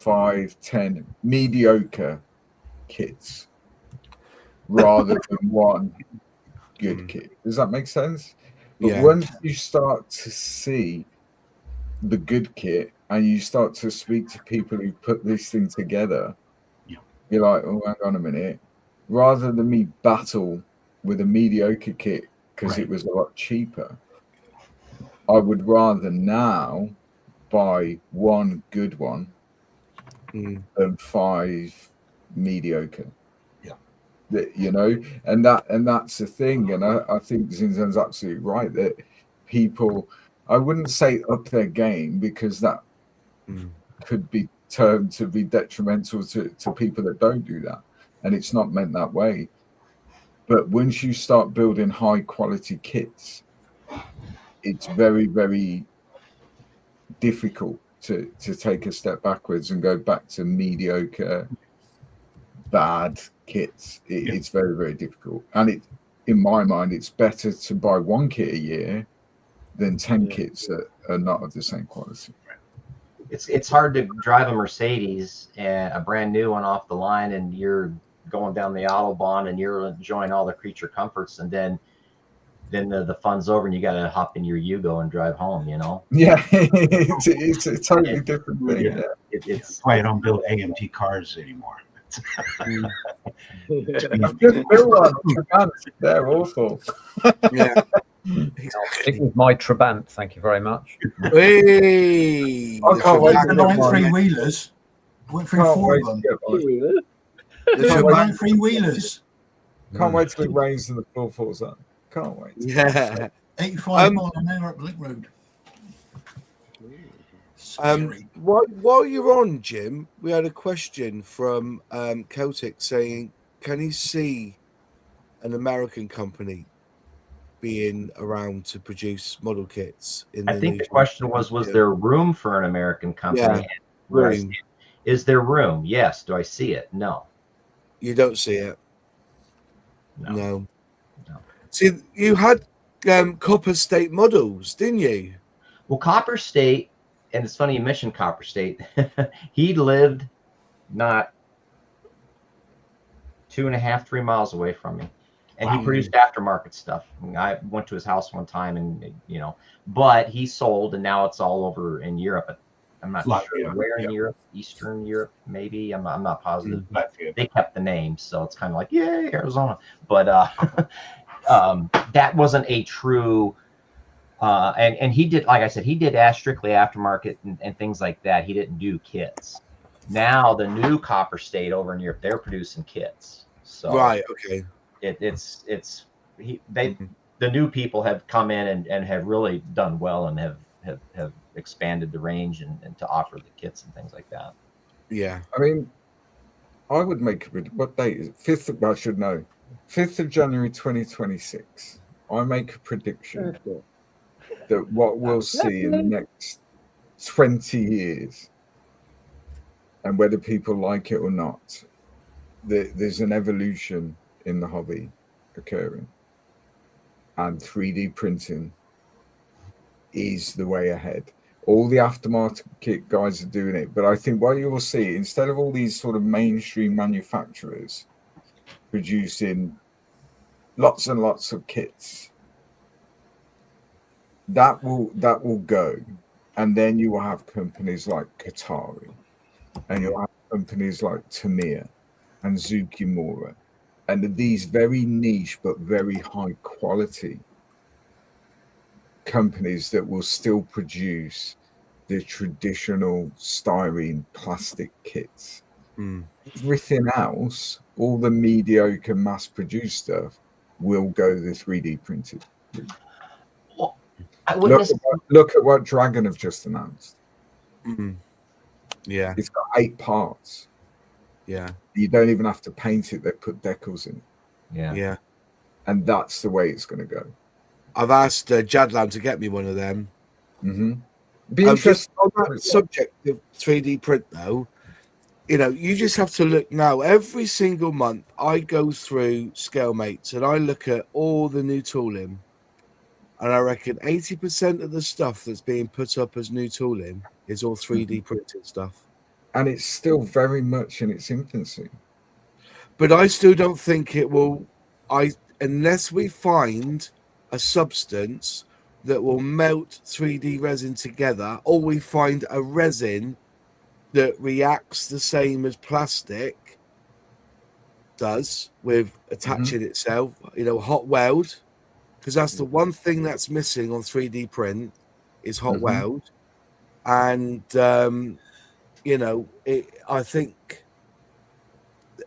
5-10 mediocre kits rather than one good kit. Does that make sense? But once you start to see the good kit and you start to speak to people who put this thing together, you're like, oh, hang on a minute. Rather than me battle with a mediocre kit because it was a lot cheaper, I would rather now buy one good one than 5 mediocre. You know, and that's the thing, and I think Zinzan's absolutely right that people, I wouldn't say up their game because that could be termed to be detrimental to people that don't do that, and it's not meant that way. But once you start building high quality kits, it's very, very difficult to take a step backwards and go back to mediocre, bad kits. It's very, very difficult, and in my mind, it's better to buy one kit a year than 10 kits that are not of the same quality. It's hard to drive a Mercedes and a brand new one off the line, and you're going down the Autobahn and you're enjoying all the creature comforts, and then the fun's over and you got to hop in your Yugo and drive home. You know? Yeah, it's a totally different thing. Yeah. It's why I don't build AMG cars anymore. I've just built one. They're awful. Yeah. It was my Trabant, thank you very much. Hey, I can't wait for 9 3-wheelers. Went through 4 of them. The 9 3-wheelers. Can't wait till it rains and the floor falls up. Can't wait. Yeah. 85 mile an hour up Link Road. While you're on, Jim, we had a question from Celtic saying, can you see an American company being around to produce model kits? I think the question was there room for an American company? Yeah, is there room? Yes. Do I see it? No. You don't see it? No. See, you had Copper State models, didn't you? Well, Copper State, and it's funny you mentioned Copper State. He lived not 2.5, 3 miles away from me, and he produced aftermarket stuff. I went to his house one time, and but he sold, and now it's all over in Europe. I'm not sure where in Europe, Eastern Europe, maybe. I'm not positive. They kept the name, so it's kind of like, yay, Arizona. But that wasn't a true. And he did, like I said, he did strictly aftermarket and things like that. He didn't do kits. Now the new Copper State over in Europe, they're producing kits. So okay. The new people have come in and have really done well and have expanded the range and to offer the kits and things like that. Yeah, I mean, I would make what date is it? 5th? I should know. 5th of January 2026. I make a prediction that what we'll see in the next 20 years, and whether people like it or not, there's an evolution in the hobby occurring, and 3D printing is the way ahead. All the aftermarket guys are doing it, but I think what you will see, instead of all these sort of mainstream manufacturers producing lots and lots of kits, that will go, and then you will have companies like Qatari, and you'll have companies like Tamiya and Zukimura, and these very niche but very high quality companies that will still produce the traditional styrene plastic kits. Everything else, all the mediocre mass-produced stuff, will go the 3D printed. Well, I witnessed. Look at what Dragon have just announced. Yeah, it's got 8 parts. Yeah, you don't even have to paint it; they put decals in it. Yeah, and that's the way it's going to go. I've asked Jadlam to get me one of them. Be interesting. Just on that subject of 3D print, though, you just have to look now. Every single month, I go through ScaleMates and I look at all the new tooling, and I reckon 80% of the stuff that's being put up as new tooling is all 3D printed stuff. And it's still very much in its infancy. But I still don't think it will. Unless we find a substance that will melt 3D resin together, or we find a resin that reacts the same as plastic does with attaching itself, hot weld, because that's the one thing that's missing on 3D print is hot weld. And, I think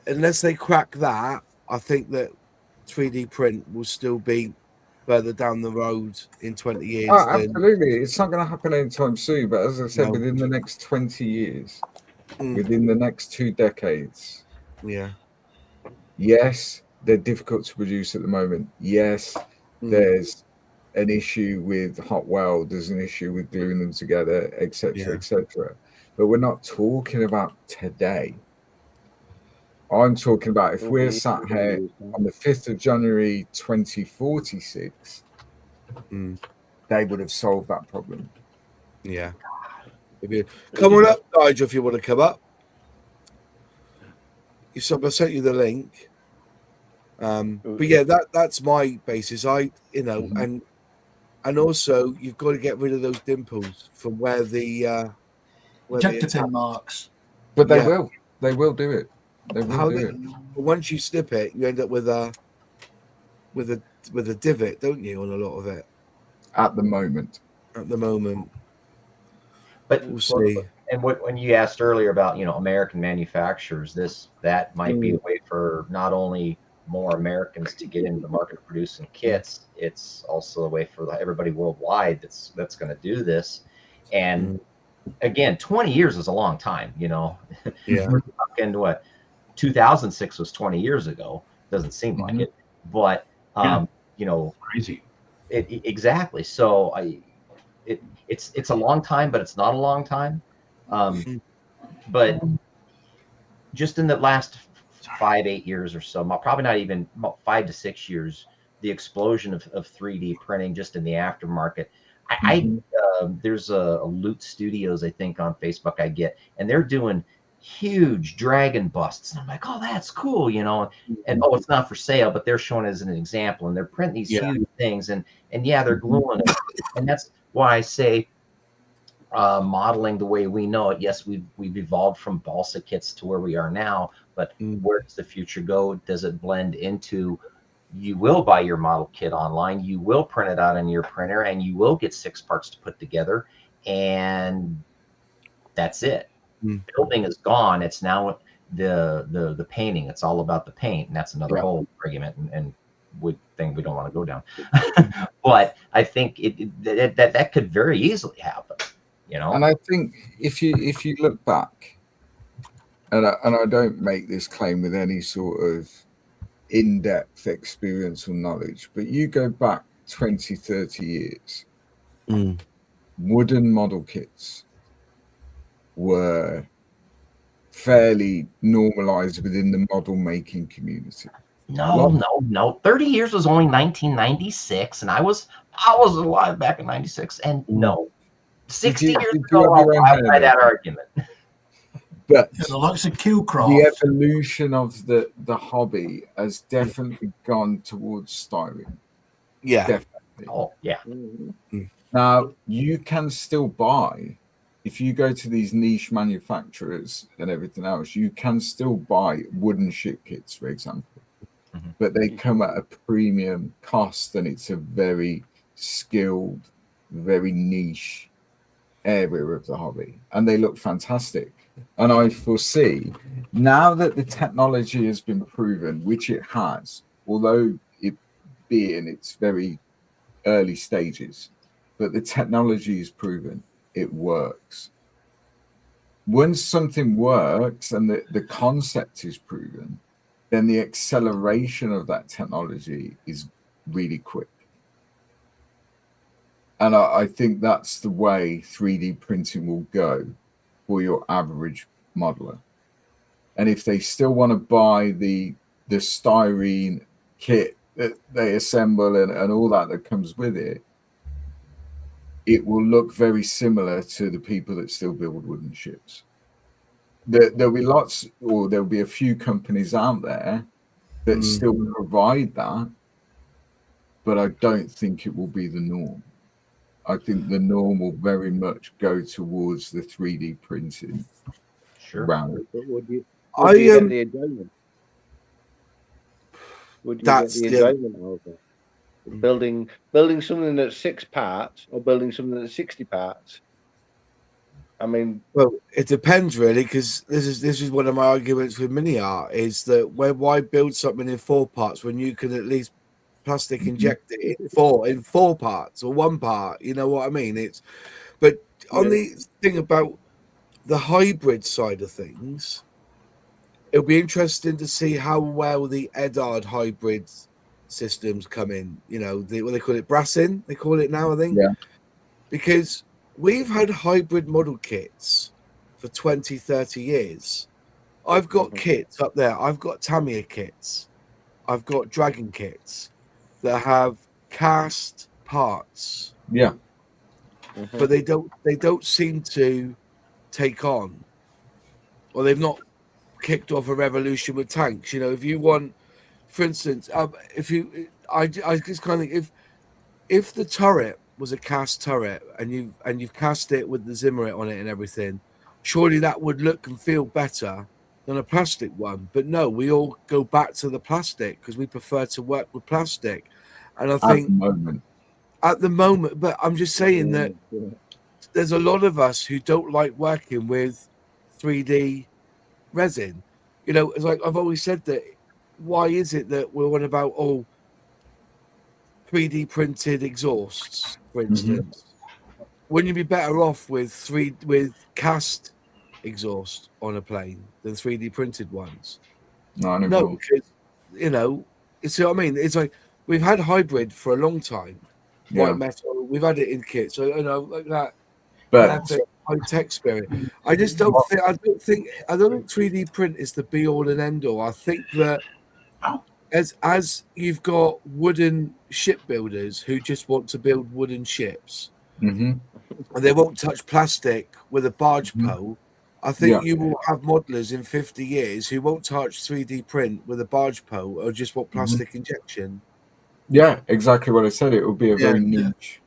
unless they crack that, I think that 3D print will still be further down the road in 20 years. Oh, absolutely. It's not going to happen anytime soon. But as I said, within the next 20 years, within the next 2 decades. Yeah. Yes, they're difficult to produce at the moment. Yes, there's an issue with hot weld. There's an issue with gluing them together, etc., etc. But we're not talking about today. I'm talking about if we're sat here on the 5th of January 2046, they would have solved that problem. Yeah. Come on up, Nigel, if you want to come up. I sent you the link. But yeah, that's my basis. And also you've got to get rid of those dimples from where the ejector marks. But they will do it. They will do it. Once you snip it, you end up with a divot, don't you, on a lot of it? At the moment. But we'll see. And when you asked earlier about American manufacturers, that might be the way for not only more Americans to get into the market of producing kits, it's also a way for everybody worldwide that's going to do this. And again, 20 years is a long time. Yeah. We're talking what 2006 was 20 years ago. Doesn't seem like it, but crazy. Exactly. So it's a long time, but it's not a long time. But just in the last 5-8 years or so, probably not even 5 to 6 years, the explosion of 3D printing just in the aftermarket. There's a Loot Studios, I think, on Facebook I get, and they're doing huge dragon busts. And I'm like, oh, that's cool, and it's not for sale, but they're showing it as an example, and they're printing these huge things, and they're gluing it. And that's why I say modeling the way we know it. Yes, we've evolved from balsa kits to where we are now, but where does the future go? Does it blend into you will buy your model kit online, you will print it out in your printer, and you will get 6 parts to put together, and that's it. Building is gone. It's now the painting. It's all about the paint, and that's another whole argument and thing we don't want to go down. But I think that could very easily happen. And I think if you look back, and I don't make this claim with any sort of in-depth experience or knowledge, but you go back 20, 30 years, wooden model kits were fairly normalized within the model making community. No. 30 years was only 1996, and I was alive back in 96, and 60 years ago, I'll buy that argument. But the likes of Killcraft, the evolution of the hobby has definitely gone towards styrene. Yeah. Definitely. Oh, yeah. Now, you can still buy, if you go to these niche manufacturers and everything else, you can still buy wooden ship kits, for example. But they come at a premium cost, and it's a very skilled very niche area of the hobby, and they look fantastic. And I foresee, now that the technology has been proven, which it has, although it be in its very early stages, but the technology is proven, it works. Once something works and the concept is proven, then the acceleration of that technology is really quick. And I think that's the way 3D printing will go for your average modeler. And if they still want to buy the styrene kit that they assemble and all that comes with it, it will look very similar to the people that still build wooden ships. There'll be lots, or there'll be a few companies out there that still provide that, but I don't think it will be the norm. I think the norm will very much go towards the 3D printing. Sure. Round. But would you get the enjoyment? Would you get the enjoyment out of it? Building something that's 6 parts or building something that's 60 parts? I mean, well, it depends really, because this is one of my arguments with mini art is that why build something in 4 parts when you can at least plastic inject it in four parts or 1 part, you know what I mean? But on the thing about the hybrid side of things, it'll be interesting to see how well the Edard hybrid systems come in. You know, what they call it, brassing, they call it now, I think. Yeah. Because we've had hybrid model kits for 20, 30 years. I've got kits up there. I've got Tamiya kits. I've got Dragon kits that have cast parts. Yeah. But they don't seem to take on, or they've not kicked off a revolution with tanks. You know, if you want, for instance, I just kind of think if the turret was a cast turret and you've cast it with the Zimmerit on it and everything, surely that would look and feel better than a plastic one. But no, we all go back to the plastic because we prefer to work with plastic. And I think at the moment, but I'm just saying that there's a lot of us who don't like working with 3D resin. You know, it's like I've always said that. Why is it that we're on about 3D printed exhausts, for instance? Wouldn't you be better off with cast exhaust on a plane than 3D printed ones? No, because you know, see what I mean. It's like we've had hybrid for a long time, white metal. We've had it in kits, so you know, like that. But high tech spirit. I just don't think. I don't think 3D print is the be all and end all. I think that as you've got wooden shipbuilders who just want to build wooden ships, and they won't touch plastic with a barge pole. I think you will have modelers in 50 years who won't touch 3D print with a barge pole or just want plastic injection. Yeah, exactly what I said. It will be a very niche.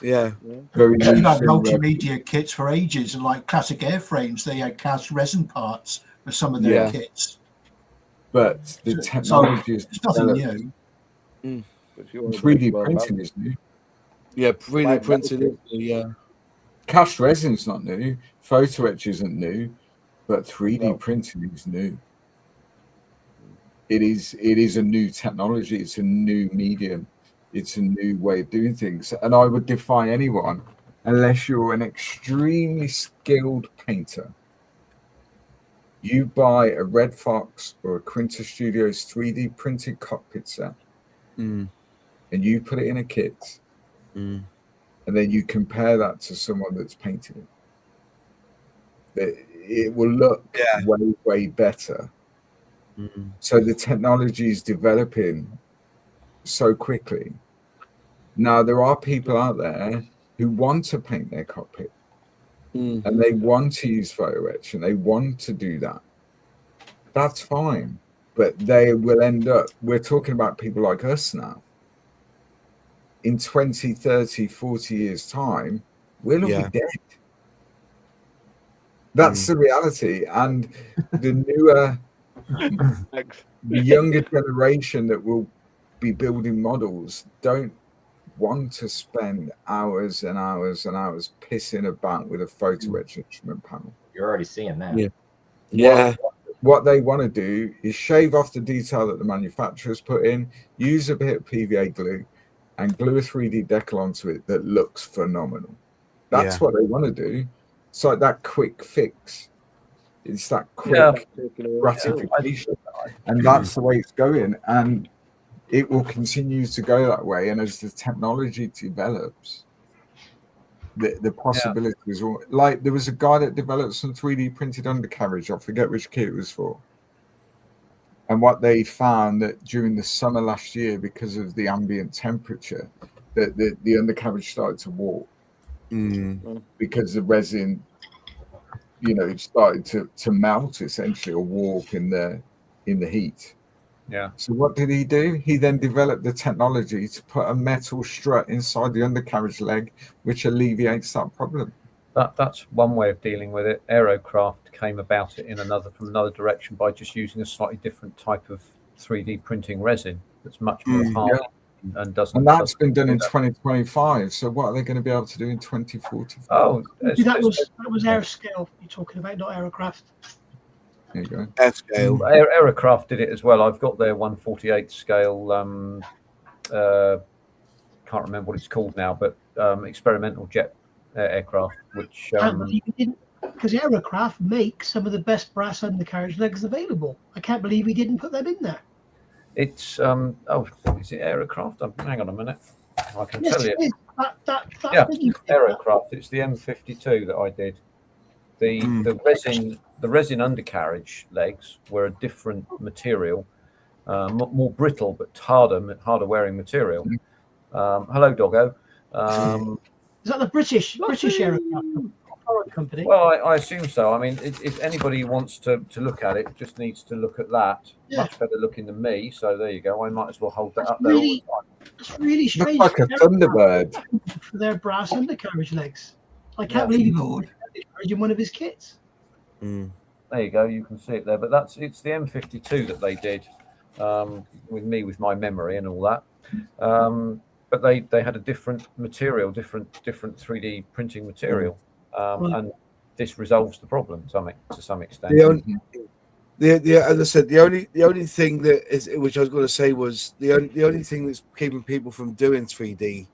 Yeah. Very niche. We've had multimedia kits for ages, and like classic airframes, they had cast resin parts for some of their kits. But the technology is nothing new. 3D printing is new. Yeah, 3D printing is new, yeah. Cast resin's not new. Photo etch isn't new, but 3D printing is new. It is a new technology. It's a new medium. It's a new way of doing things. And I would defy anyone, unless you're an extremely skilled painter, you buy a Red Fox or a Quinta Studios 3D printed cockpit set, and you put it in a kit, and then you compare that to someone that's painted it. It will look way, way better. So the technology is developing so quickly. Now, there are people out there who want to paint their cockpit, and they want to use photo etch, and they want to do that. That's fine, but they will end up, we're talking about people like us now. In 20, 30, 40 years' time, we'll all be dead. That's the reality. And the newer, the younger generation that will be building models don't want to spend hours and hours and hours pissing about with a photo etch instrument panel. You're already seeing that. Yeah. What they want to do is shave off the detail that the manufacturers put in, use a bit of PVA glue, and glue a 3D decal onto it that looks phenomenal. That's what they want to do. It's like that quick fix. It's that quick gratification. And that's the way it's going. And it will continue to go that way. And as the technology develops, the possibilities are like there was a guy that developed some 3D printed undercarriage. I forget which kit it was for. And what they found that during the summer last year, because of the ambient temperature, that the undercarriage started to warp because the resin, started to melt essentially or warp in the heat. Yeah. So what did he do? He then developed the technology to put a metal strut inside the undercarriage leg, which alleviates that problem. That's one way of dealing with it. Aerocraft came about it from another direction by just using a slightly different type of 3D printing resin that's much more hard and doesn't. And that's been done in 2025. So what are they going to be able to do in 2045? Oh, that was Airscale you're talking about, not Aerocraft. There you go. Airscale. Aerocraft did it as well. I've got their 1/48 scale. Can't remember what it's called now, but experimental jet aircraft, which because Aerocraft makes some of the best brass undercarriage legs available. I can't believe he didn't put them in there. It's is it Aerocraft? Hang on a minute, I can tell you. Aerocraft. It's the M52 that I did. The resin undercarriage legs were a different material, more brittle but harder wearing material. Hello, doggo. Is that the British Aerocraft company? Well, I assume so. I mean, if anybody wants to look at it, just needs to look at that. Yeah. Much better looking than me. So there you go. I might as well hold that up there all the time. It's really strange. Looks like a Thunderbird. For their brass undercarriage legs. I can't believe he put in one of his kits. There you go. You can see it there. But it's the M52 that they did with my memory and all that. But they had a different material, different 3D printing material, and this resolves the problem to some extent. As I said, the only thing which I was going to say was the only thing that's keeping people from doing 3D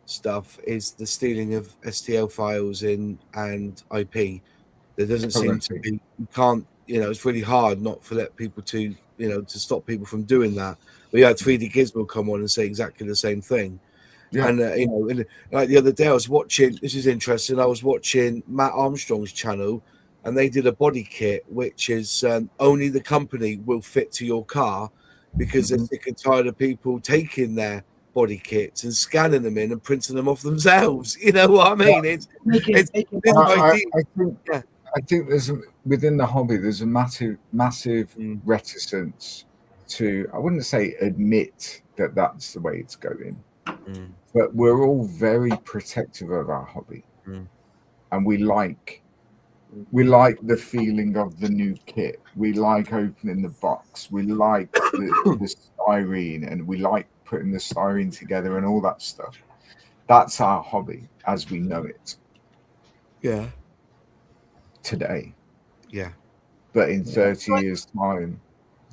stuff is the stealing of STL files and IP. There doesn't seem to be. You can't. It's really hard not to let people to stop people from doing that. We had 3D Gizmo come on and say exactly the same thing. Yeah. And like the other day, I was watching. This is interesting. I was watching Matt Armstrong's channel, and they did a body kit, which is only the company will fit to your car, because they're sick and tired of people taking their body kits and scanning them in and printing them off themselves. You know what I mean? I think there's within the hobby there's a massive reticence to, I wouldn't say admit that that's the way it's going, but we're all very protective of our hobby, and we like the feeling of the new kit. We like opening the box. We like the styrene, and we like putting the styrene together and all that stuff. That's our hobby as we know it. Yeah. Today. Yeah. But in 30 years' time,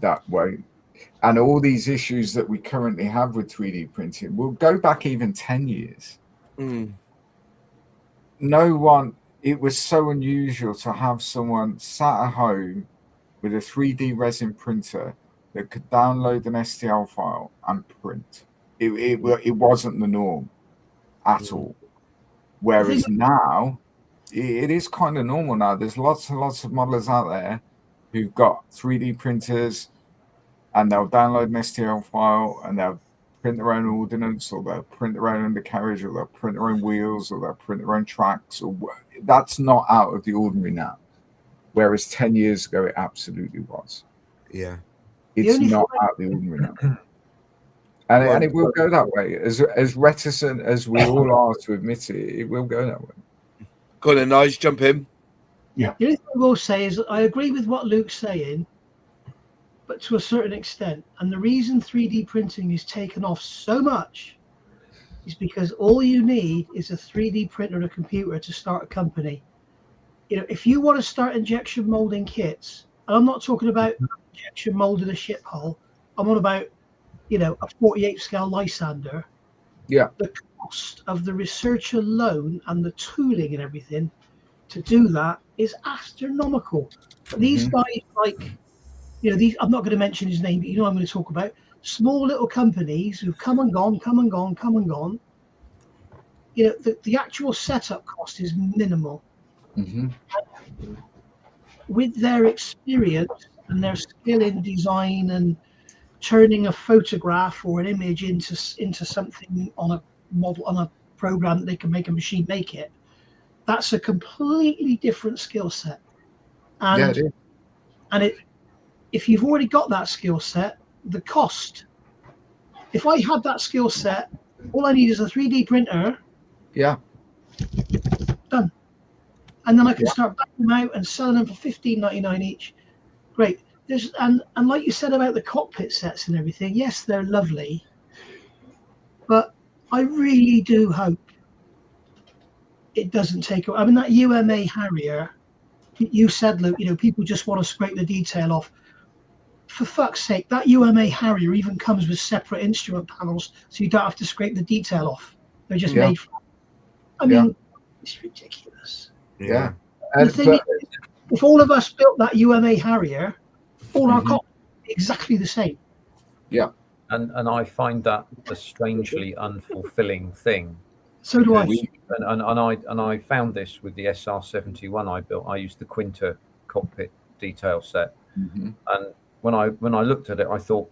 that won't. And all these issues that we currently have with 3D printing will go back even 10 years. No one, it was so unusual to have someone sat at home with a 3D resin printer that could download an STL file and print. It wasn't the norm at all. Whereas now, it is kind of normal now. There's lots and lots of modelers out there who've got 3D printers, and they'll download an STL file and they'll print their own ordnance, or they'll print their own undercarriage, or they'll print their own wheels, or they'll print their own tracks. That's not out of the ordinary now. Whereas 10 years ago, it absolutely was. Yeah. It's not out of the ordinary now. And it will go that way. As reticent as we all are to admit it, it will go that way. Go on then, Nige, jump in. Yeah. The only thing I will say is I agree with what Luke's saying, but to a certain extent. And the reason 3D printing is taken off so much is because all you need is a 3D printer and a computer to start a company. You know, if you want to start injection molding kits, and I'm not talking about injection molding a ship hull, I'm on about, you know, a 48 scale Lysander. Yeah. The cost of the research alone and the tooling and everything to do that is astronomical. These guys, like, you know, these, I'm not going to mention his name, but you know, I'm going to talk about small little companies who've come and gone. You know, the actual setup cost is minimal. With their experience and their skill in design and turning a photograph or an image into something on a model, on a program that they can make a machine make it, that's a completely different skill set. And Yeah, it is. and if you've already got that skill set, the cost, if I had that skill set, all I need is a 3D printer. Yeah. Done. And then I can start backing them out and selling them for $15.99 each. Great. There's and like you said about the cockpit sets and everything, yes, they're lovely. But I really do hope it doesn't take. I mean, that UMA Harrier, you said, Luke, you know, people just want to scrape the detail off. For fuck's sake, that UMA Harrier even comes with separate instrument panels, so you don't have to scrape the detail off. They're just made for. I mean, it's ridiculous. Yeah. And the thing is, if all of us built that UMA Harrier, all our cockpits are exactly the same. Yeah. And I find that a strangely unfulfilling thing. So do I. And I found this with the SR-71 I built. I used the Quinta cockpit detail set, and when I looked at it, I thought,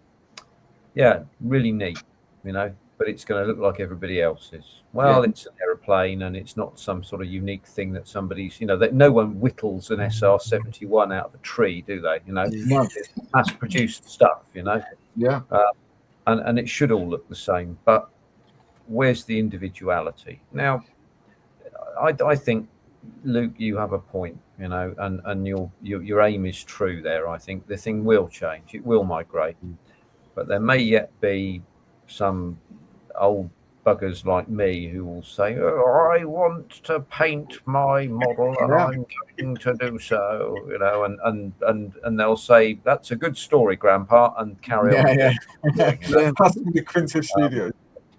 yeah, really neat, you know, but it's going to look like everybody else's. Well, it's an aeroplane, and it's not some sort of unique thing that somebody's, you know, that no one whittles an SR-71 out of a tree, do they? You know, it's mass-produced stuff, you know. Yeah. And it should all look the same, but where's the individuality? Now, I think, Luke, you have a point, you know, and your aim is true there. I think the thing will change. It will migrate. But there may yet be some old buggers like me who will say, oh, I want to paint my model and I'm going to do so, you know, and they'll say, that's a good story, Grandpa, and carry on. That's in the Quinta studio.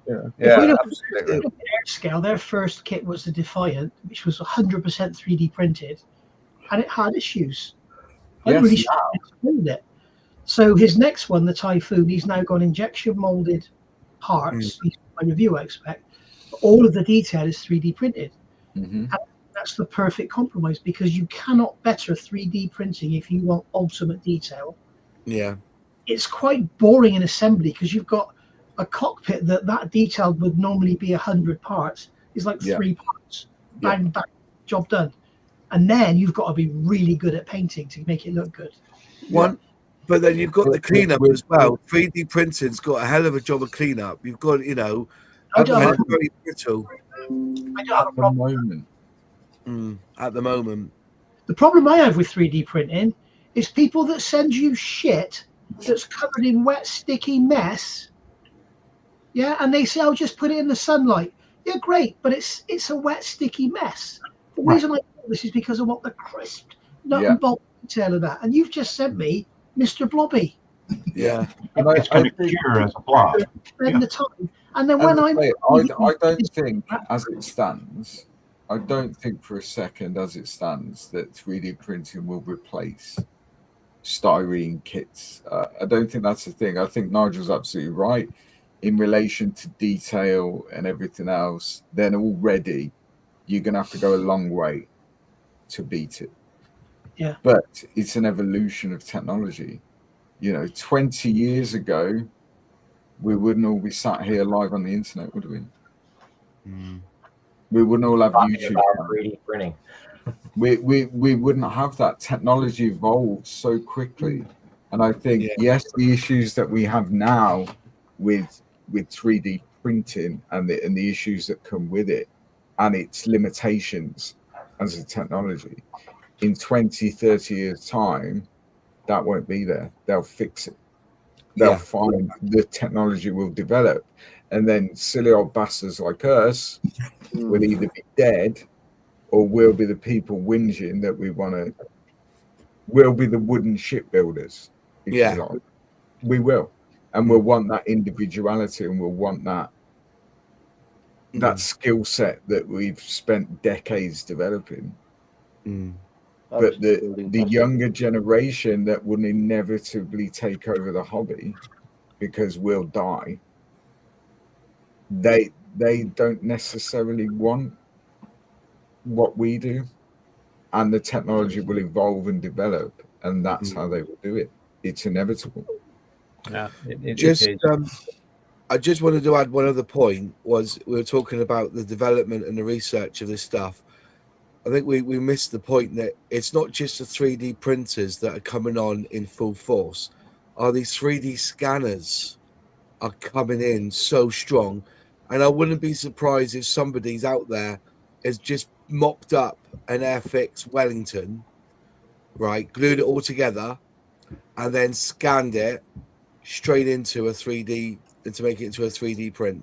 Absolutely. Airscale, their first kit was the Defiant, which was 100% 3D printed, and it had issues. I really explained it. So his next one, the Typhoon, he's now got injection molded parts. He's my review, I expect. But all of the detail is 3D printed. And that's the perfect compromise, because you cannot better 3D printing if you want ultimate detail. Yeah. It's quite boring in assembly, because you've got a cockpit that detailed would normally be 100 parts is like 3 parts. Bang, bang, job done. And then you've got to be really good at painting to make it look good. But then you've got the cleanup as well. 3D printing's got a hell of a job of cleanup. You've got, you know, very brittle. I don't have a problem. At the moment. The problem I have with 3D printing is people that send you shit that's covered in wet, sticky mess. Yeah, and they say, "I'll just put it in the sunlight." Yeah, great, but it's a wet, sticky mess. The reason I do this is because I want the crisp nut and bolt detail of that. And you've just sent me Mr. Blobby. Yeah, and it's going to cure as a blob. Spend the time, and then when I don't think, as it stands, I don't think for a second, as it stands, that 3D printing will replace styrene kits. I don't think that's the thing. I think Nigel's absolutely right. In relation to detail and everything else, then already you're going to have to go a long way to beat it. Yeah. But it's an evolution of technology. You know, 20 years ago, we wouldn't all be sat here live on the internet, would we? We wouldn't all have YouTube. 3D printing. We wouldn't have that. Technology evolved so quickly. And I think, yes, the issues that we have now with 3D printing and the issues that come with it and its limitations as a technology, in 20, 30 years' time, that won't be there. They'll fix it. They'll find the technology will develop. And then silly old bastards like us will either be dead or we'll be the people whinging that we'll be the wooden shipbuilders, if you like. We will. And we'll want that individuality, and we'll want that skill set that we've spent decades developing. But the younger generation that will inevitably take over the hobby because we'll die, they don't necessarily want what we do, and the technology will evolve and develop, and that's how they will do it. It's inevitable. Yeah, I just wanted to add one other point. Was we were talking about the development and the research of this stuff. I think we missed the point that it's not just the 3D printers that are coming on in full force. These 3D scanners are coming in so strong, and I wouldn't be surprised if somebody's out there has just mocked up an Airfix Wellington, right, glued it all together, and then scanned it straight into a 3D to make it into a 3D print.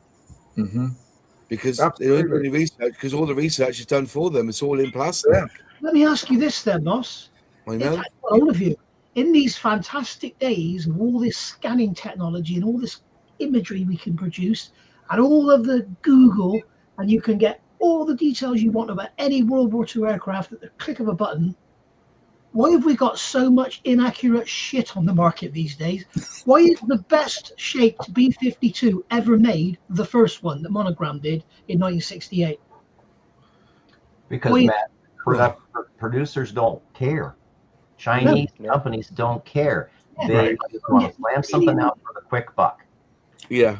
Because they don't do any research, because all the research is done for them. It's all in plastic. Yeah. Let me ask you this then, boss. I know. All of you, in these fantastic days of all this scanning technology and all this imagery we can produce, and all of the Google, and you can get all the details you want about any World War II aircraft at the click of a button. Why have we got so much inaccurate shit on the market these days? Why is the best shaped B-52 ever made the first one that Monogram did in 1968? Because, Matt, producers don't care. Chinese companies don't care. They just want to slam something out for the quick buck. Yeah.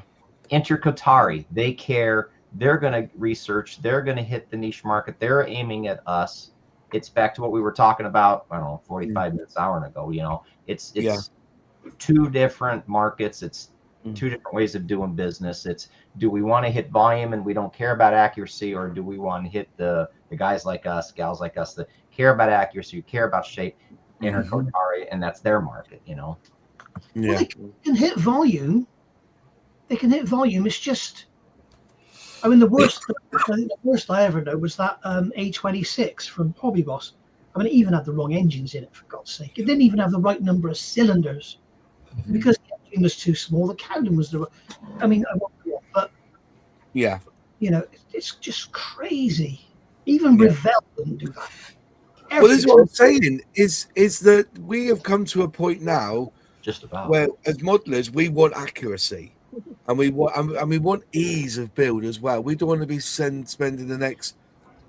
Enter Qatari. They care. They're going to research. They're going to hit the niche market. They're aiming at us. It's back to what we were talking about, I don't know, 45 minutes, hour ago. You know, it's two different markets. It's two different ways of doing business. It's, do we want to hit volume and we don't care about accuracy, or do we want to hit the guys like us, gals like us that care about accuracy, care about shape, enter Qatari, and that's their market, you know? Well, they can hit volume. They can hit volume. It's just, I mean, the worst I ever know was that A26 from Hobby Boss. I mean, it even had the wrong engines in it, for God's sake. It didn't even have the right number of cylinders because the engine was too small. The cowling was I mean, I won't go off, but yeah, you know, it's just crazy. Even Revell didn't do that. Well, this is what I'm saying is that we have come to a point now, just about, where as modelers we want accuracy. And we want ease of build as well. We don't want to be spending the next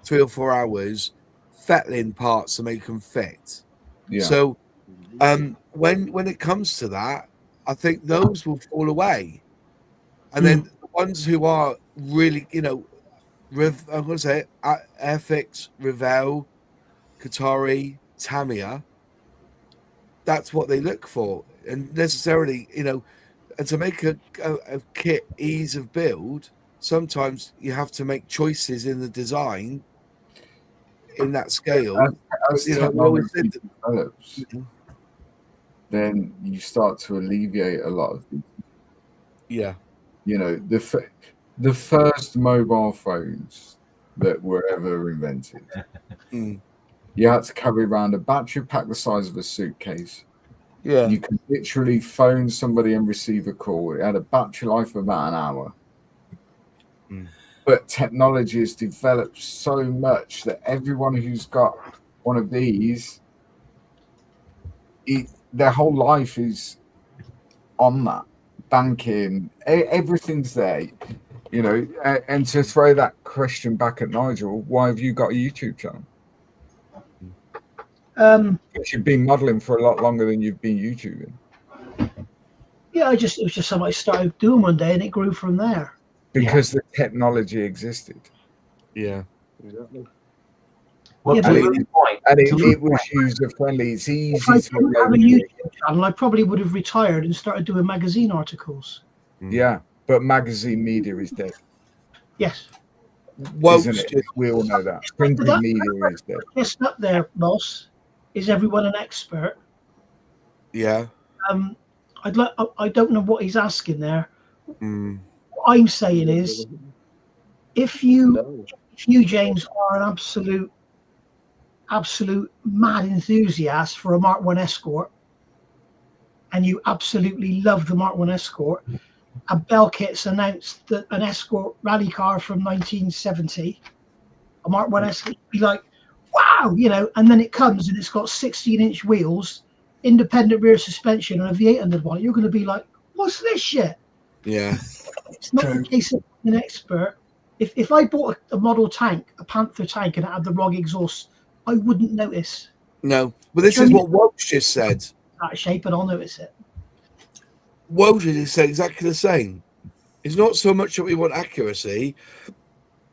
3 or 4 hours fettling parts to make them fit. Yeah. So when it comes to that, I think those will fall away. And then the ones who are really, you know, I'm going to say it, Airfix, Revell, Qatari, Tamiya, that's what they look for. And necessarily, you know, and to make a kit ease of build, sometimes you have to make choices in the design in that scale. As technology develops, then you start to alleviate a lot of these. Yeah. You know, the first mobile phones that were ever invented, you had to carry around a battery pack the size of a suitcase. Yeah. You could literally phone somebody and receive a call. It had a battery life of about an hour. But technology has developed so much that everyone who's got one of these, their whole life is on that. Banking, everything's there. You know, and to throw that question back at Nigel, why have you got a YouTube channel? You've been modeling for a lot longer than you've been YouTubing. Yeah, it was just something I started doing one day, and it grew from there. Because the technology existed. Yeah. Exactly. Well, Yeah, to Lou's point, and it was user friendly. It's easy if I to didn't have a YouTube channel, I probably would have retired and started doing magazine articles. Yeah, but magazine media is dead. Yes. Well, isn't it? We all know that. Printed media is dead. Yes, up there, boss. Is everyone an expert? Yeah. I don't know what he's asking there. What I'm saying is, if you James are an absolute mad enthusiast for a Mark 1 Escort, and you absolutely love the Mark 1 Escort, and Belkit's announced that an Escort rally car from 1970, a Mark 1 Escort, be like, wow, you know, and then it comes and it's got 16-inch wheels, independent rear suspension, and a V8 under the bonnet. You're going to be like, what's this shit? Yeah. It's not the case of an expert. If I bought a model tank, a Panther tank, and it had the ROG exhaust, I wouldn't notice. No, but this is what Welsh just said. Out of shape, and I'll notice it. Welsh just said exactly the same. It's not so much that we want accuracy,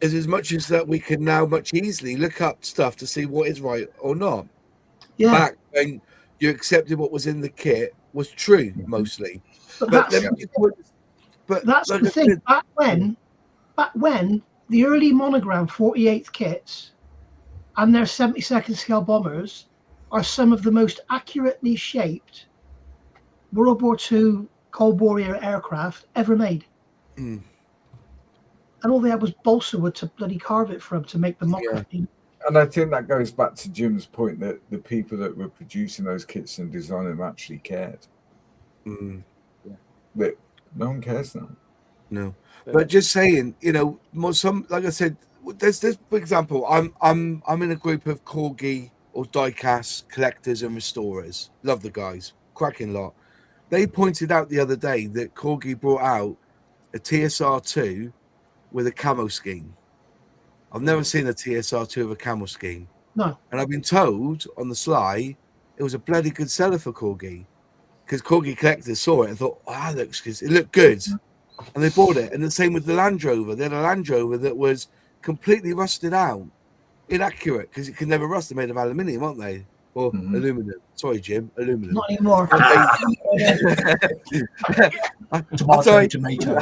as much as that we can now much easily look up stuff to see what is right or not. Yeah. Back when you accepted what was in the kit was true mostly. But that's like the thing. Back when the early Monogram 48th kits and their 72nd scale bombers are some of the most accurately shaped World War II Cold War era aircraft ever made. Mm. And all they had was balsa wood to bloody carve it from to make the mock. Yeah. And I think that goes back to Jim's point that the people that were producing those kits and designing them actually cared. Mm. Yeah. But no one cares now. No. But just saying, you know, some, like I said, there's this, for example, I'm in a group of Corgi or diecast collectors and restorers. Love the guys, cracking lot. They pointed out the other day that Corgi brought out a TSR2 with a camo scheme. I've never seen a TSR2 with a camo scheme. No. And I've been told on the sly it was a bloody good seller for Corgi, because Corgi collectors saw it and thought, wow, it looked good. And they bought it. And the same with the Land Rover. They had a Land Rover that was completely rusted out, inaccurate, because it can never rust. They're made of aluminium, aren't they? Or aluminum. Sorry, Jim, aluminum. Not anymore. Tomato.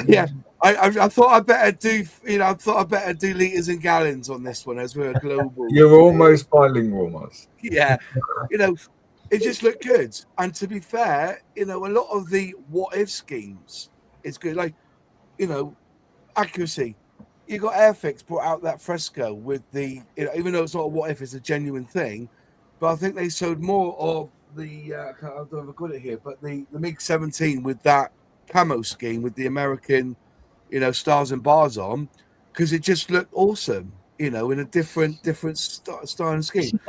Yeah, I thought I better do. You know, I thought I better do liters and gallons on this one as we're global. You're almost bilingual, almost. Yeah, you know, it just looked good. And to be fair, you know, a lot of the what if schemes is good. Like, you know, accuracy. You got Airfix brought out that fresco with the, you know, even though it's not a what if, it's a genuine thing. But I think they showed more of the, I don't know if I've got it here, but the MiG-17 with that camo scheme with the American, you know, stars and bars on, because it just looked awesome, you know, in a different style and scheme.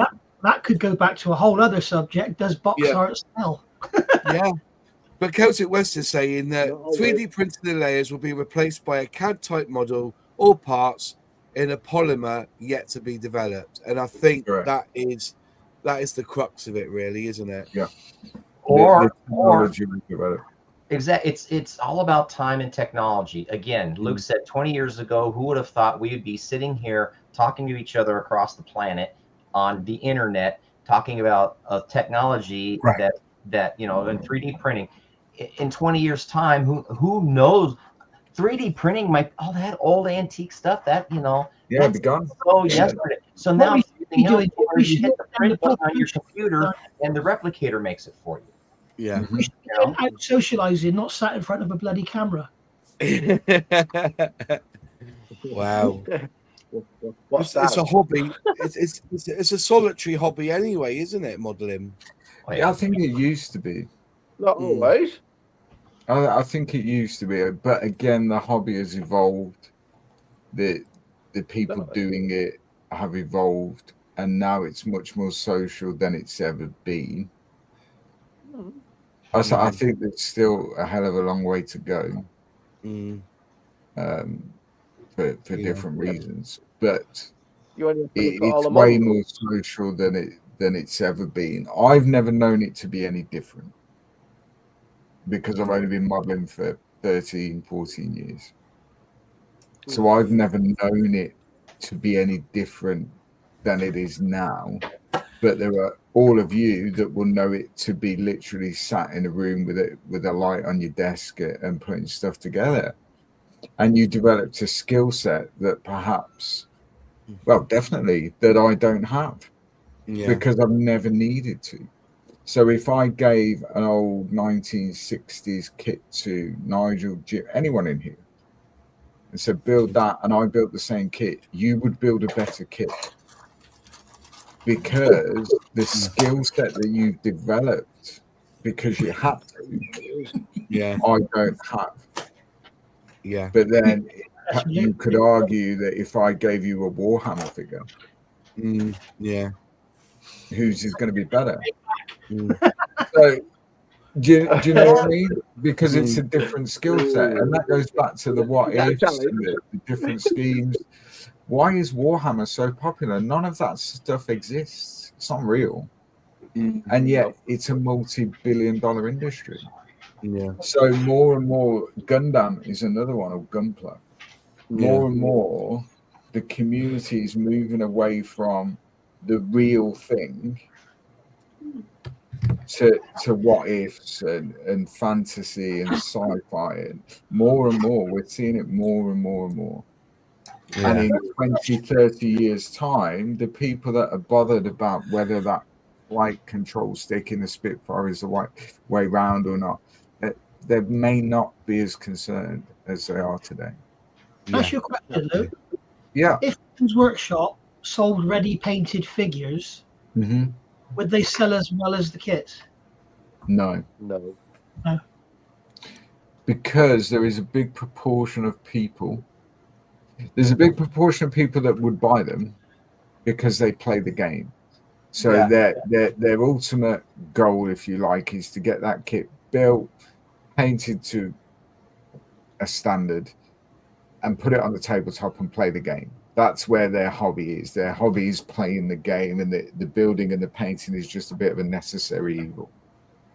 That could go back to a whole other subject. Does box art sell? Yeah. But Celtic West is saying that 3D printed layers will be replaced by a CAD type model or parts in a polymer yet to be developed. And I think that is the crux of it, really, isn't it? Yeah. Or exactly, it's all about time and technology. Again, Luke said 20 years ago, who would have thought we would be sitting here talking to each other across the planet on the internet, talking about technology that you know, and 3D printing. In 20 years' time, who knows? 3D printing might all that old antique stuff that, you know, be gone. So yesterday. So now you hit the print button on your computer and the replicator makes it for you. Yeah. We should be out socializing, not sat in front of a bloody camera. Wow. It's a hobby. It's a solitary hobby anyway, isn't it? Modeling. Yeah, I think it used to be. Not always. I think it used to be, but again, the hobby has evolved. The people doing it have evolved, and now it's much more social than it's ever been. I think there's still a hell of a long way to go, for different reasons. But it's way more social than it's ever been. I've never known it to be any different, because I've only been modeling for 13, 14 years. So I've never known it to be any different than it is now. But there are all of you that will know it to be literally sat in a room with a light on your desk and putting stuff together. And you developed a skill set that perhaps, well, definitely that I don't have, because I've never needed to. So if I gave an old 1960s kit to Nigel, Jim, anyone in here, and said, build that, and I built the same kit, you would build a better kit. Because the skill set that you've developed, because you had to, I don't have. Yeah. But then you could argue that if I gave you a Warhammer figure, whose is going to be better? So, do you know what I mean? Because it's a different skill set, and that goes back to the what ifs and the different schemes. Why is Warhammer so popular? None of that stuff exists. It's not real, and yet it's a multi-billion-dollar industry. Yeah. So more and more, Gundam is another one, or Gunpla. More and more, the community is moving away from the real thing to what ifs and fantasy and sci-fi, and more we're seeing it more and more and more. And in 20, 30 years time, the people that are bothered about whether that flight control stick in the Spitfire is the right way round or not, they may not be as concerned as they are today. That's your question, Luke. Yeah. If Games Workshop sold ready painted figures, would they sell as well as the kits? No. Because there is a big proportion of people. There's a big proportion of people that would buy them because they play the game. So their ultimate goal, if you like, is to get that kit built, painted to a standard, and put it on the tabletop and play the game. That's where their hobby is. Their hobby is playing the game, and the building and the painting is just a bit of a necessary evil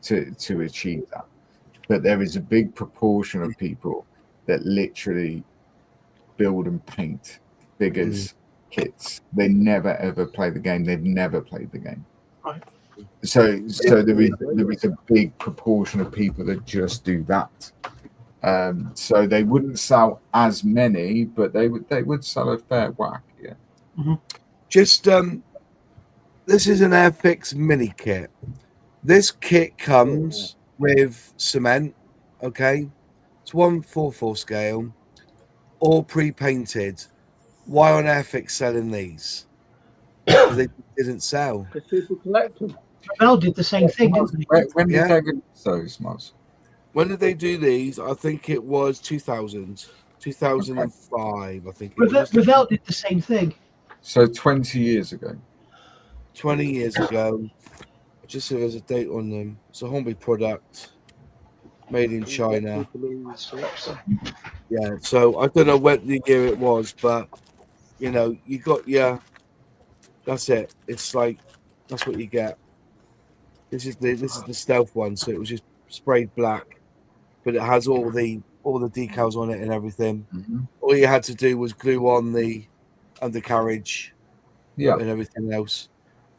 to achieve that. But there is a big proportion of people that literally build and paint figures, kits. They never ever play the game. They've never played the game. Right. So there is a big proportion of people that just do that. So they wouldn't sell as many, but they would sell a fair whack. Yeah. Just this is an Airfix mini kit. This kit comes with cement. Okay, it's 1/4 scale, all pre-painted. Why on Airfix selling these? Because they didn't sell. Because people collect them. Bell did the same thing, didn't they? When did they release those, Moz? When did they do these? I think it was 2000, 2005. I think it was. Revell did the same thing. So 20 years ago. 20 years ago. Just so there's a date on them. It's a Hornby product, made in China. Yeah, so I don't know what the year it was, but you know, you got that's it. It's like that's what you get. This is the stealth one, so it was just sprayed black, but it has all the decals on it and everything. All you had to do was glue on the undercarriage, and everything else.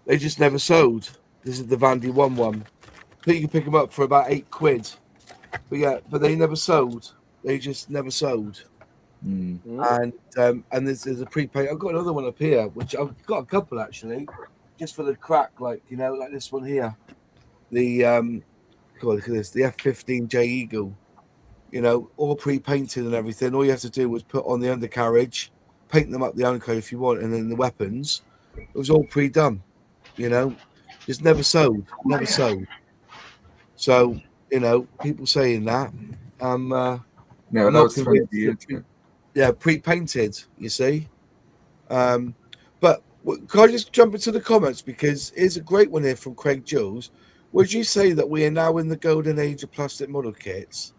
They just never sold. This is the Vandy one. I think you can pick them up for about £8. But they never sold. They just never sold. And there's a prepaid. I've got another one up here, which I've got a couple actually, just for the crack, like this one here. The God, look at this, the F-15J Eagle. All pre-painted and everything. All you have to do was put on the undercarriage, paint them up the undercarriage if you want, and then the weapons. It was all pre-done. Just never sold. So people saying that. That was 20 years ago. Yeah, pre-painted. You see. But can I just jump into the comments, because here's a great one here from Craig Jules. Would you say that we are now in the golden age of plastic model kits?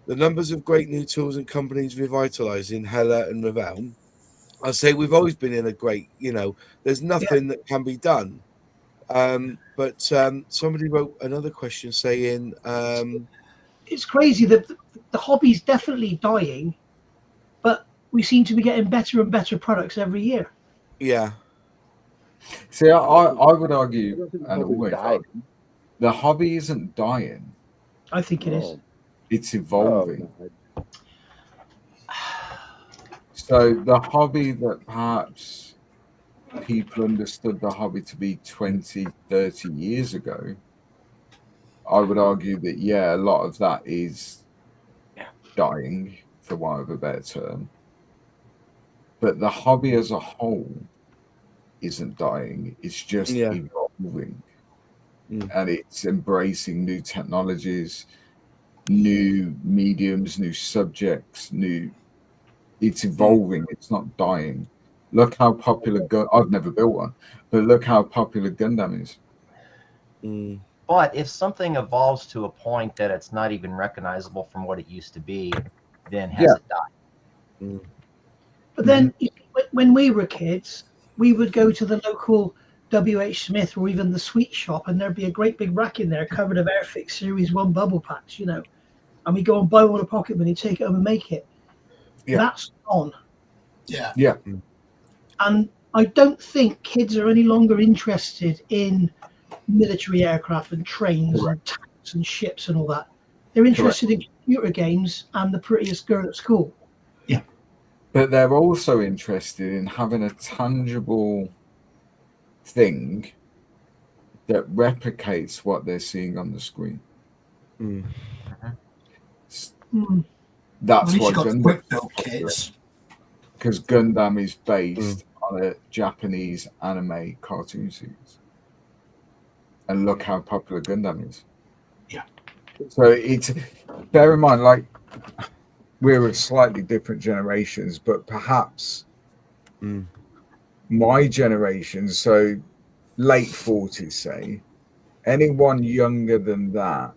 The numbers of great new tools and companies revitalizing Hella and Revell. I say we've always been in a great. There's nothing that can be done. But somebody wrote another question saying it's crazy that the hobby's definitely dying, but we seem to be getting better and better products every year. Yeah. See, I would argue, and always argue, the hobby isn't dying. I think it is. It's evolving. So the hobby that perhaps people understood the hobby to be 20, 30 years ago, I would argue that, a lot of that is dying, for want of a better term. but the hobby as a whole isn't dying. It's just evolving, and it's embracing new technologies, new mediums, new subjects, it's evolving. It's not dying. Look how popular I've never built one, but look how popular Gundam is. But if something evolves to a point that it's not even recognizable from what it used to be, then has it died? But then when we were kids, we would go to the local WH Smith or even the sweet shop, and there'd be a great big rack in there covered of Airfix Series 1 bubble packs, and we go and buy one a pocket money, take it home and make it. That's gone. Yeah. And I don't think kids are any longer interested in military aircraft and trains and tanks and ships and all that. They're interested in computer games and the prettiest girl at school. Yeah. But they're also interested in having a tangible thing that replicates what they're seeing on the screen. That's why Gundam, because Gundam is based on a Japanese anime cartoon series. And look how popular Gundam is. Yeah. So it's, bear in mind, like, we're of slightly different generations, but perhaps my generation, so late 40s, say, anyone younger than that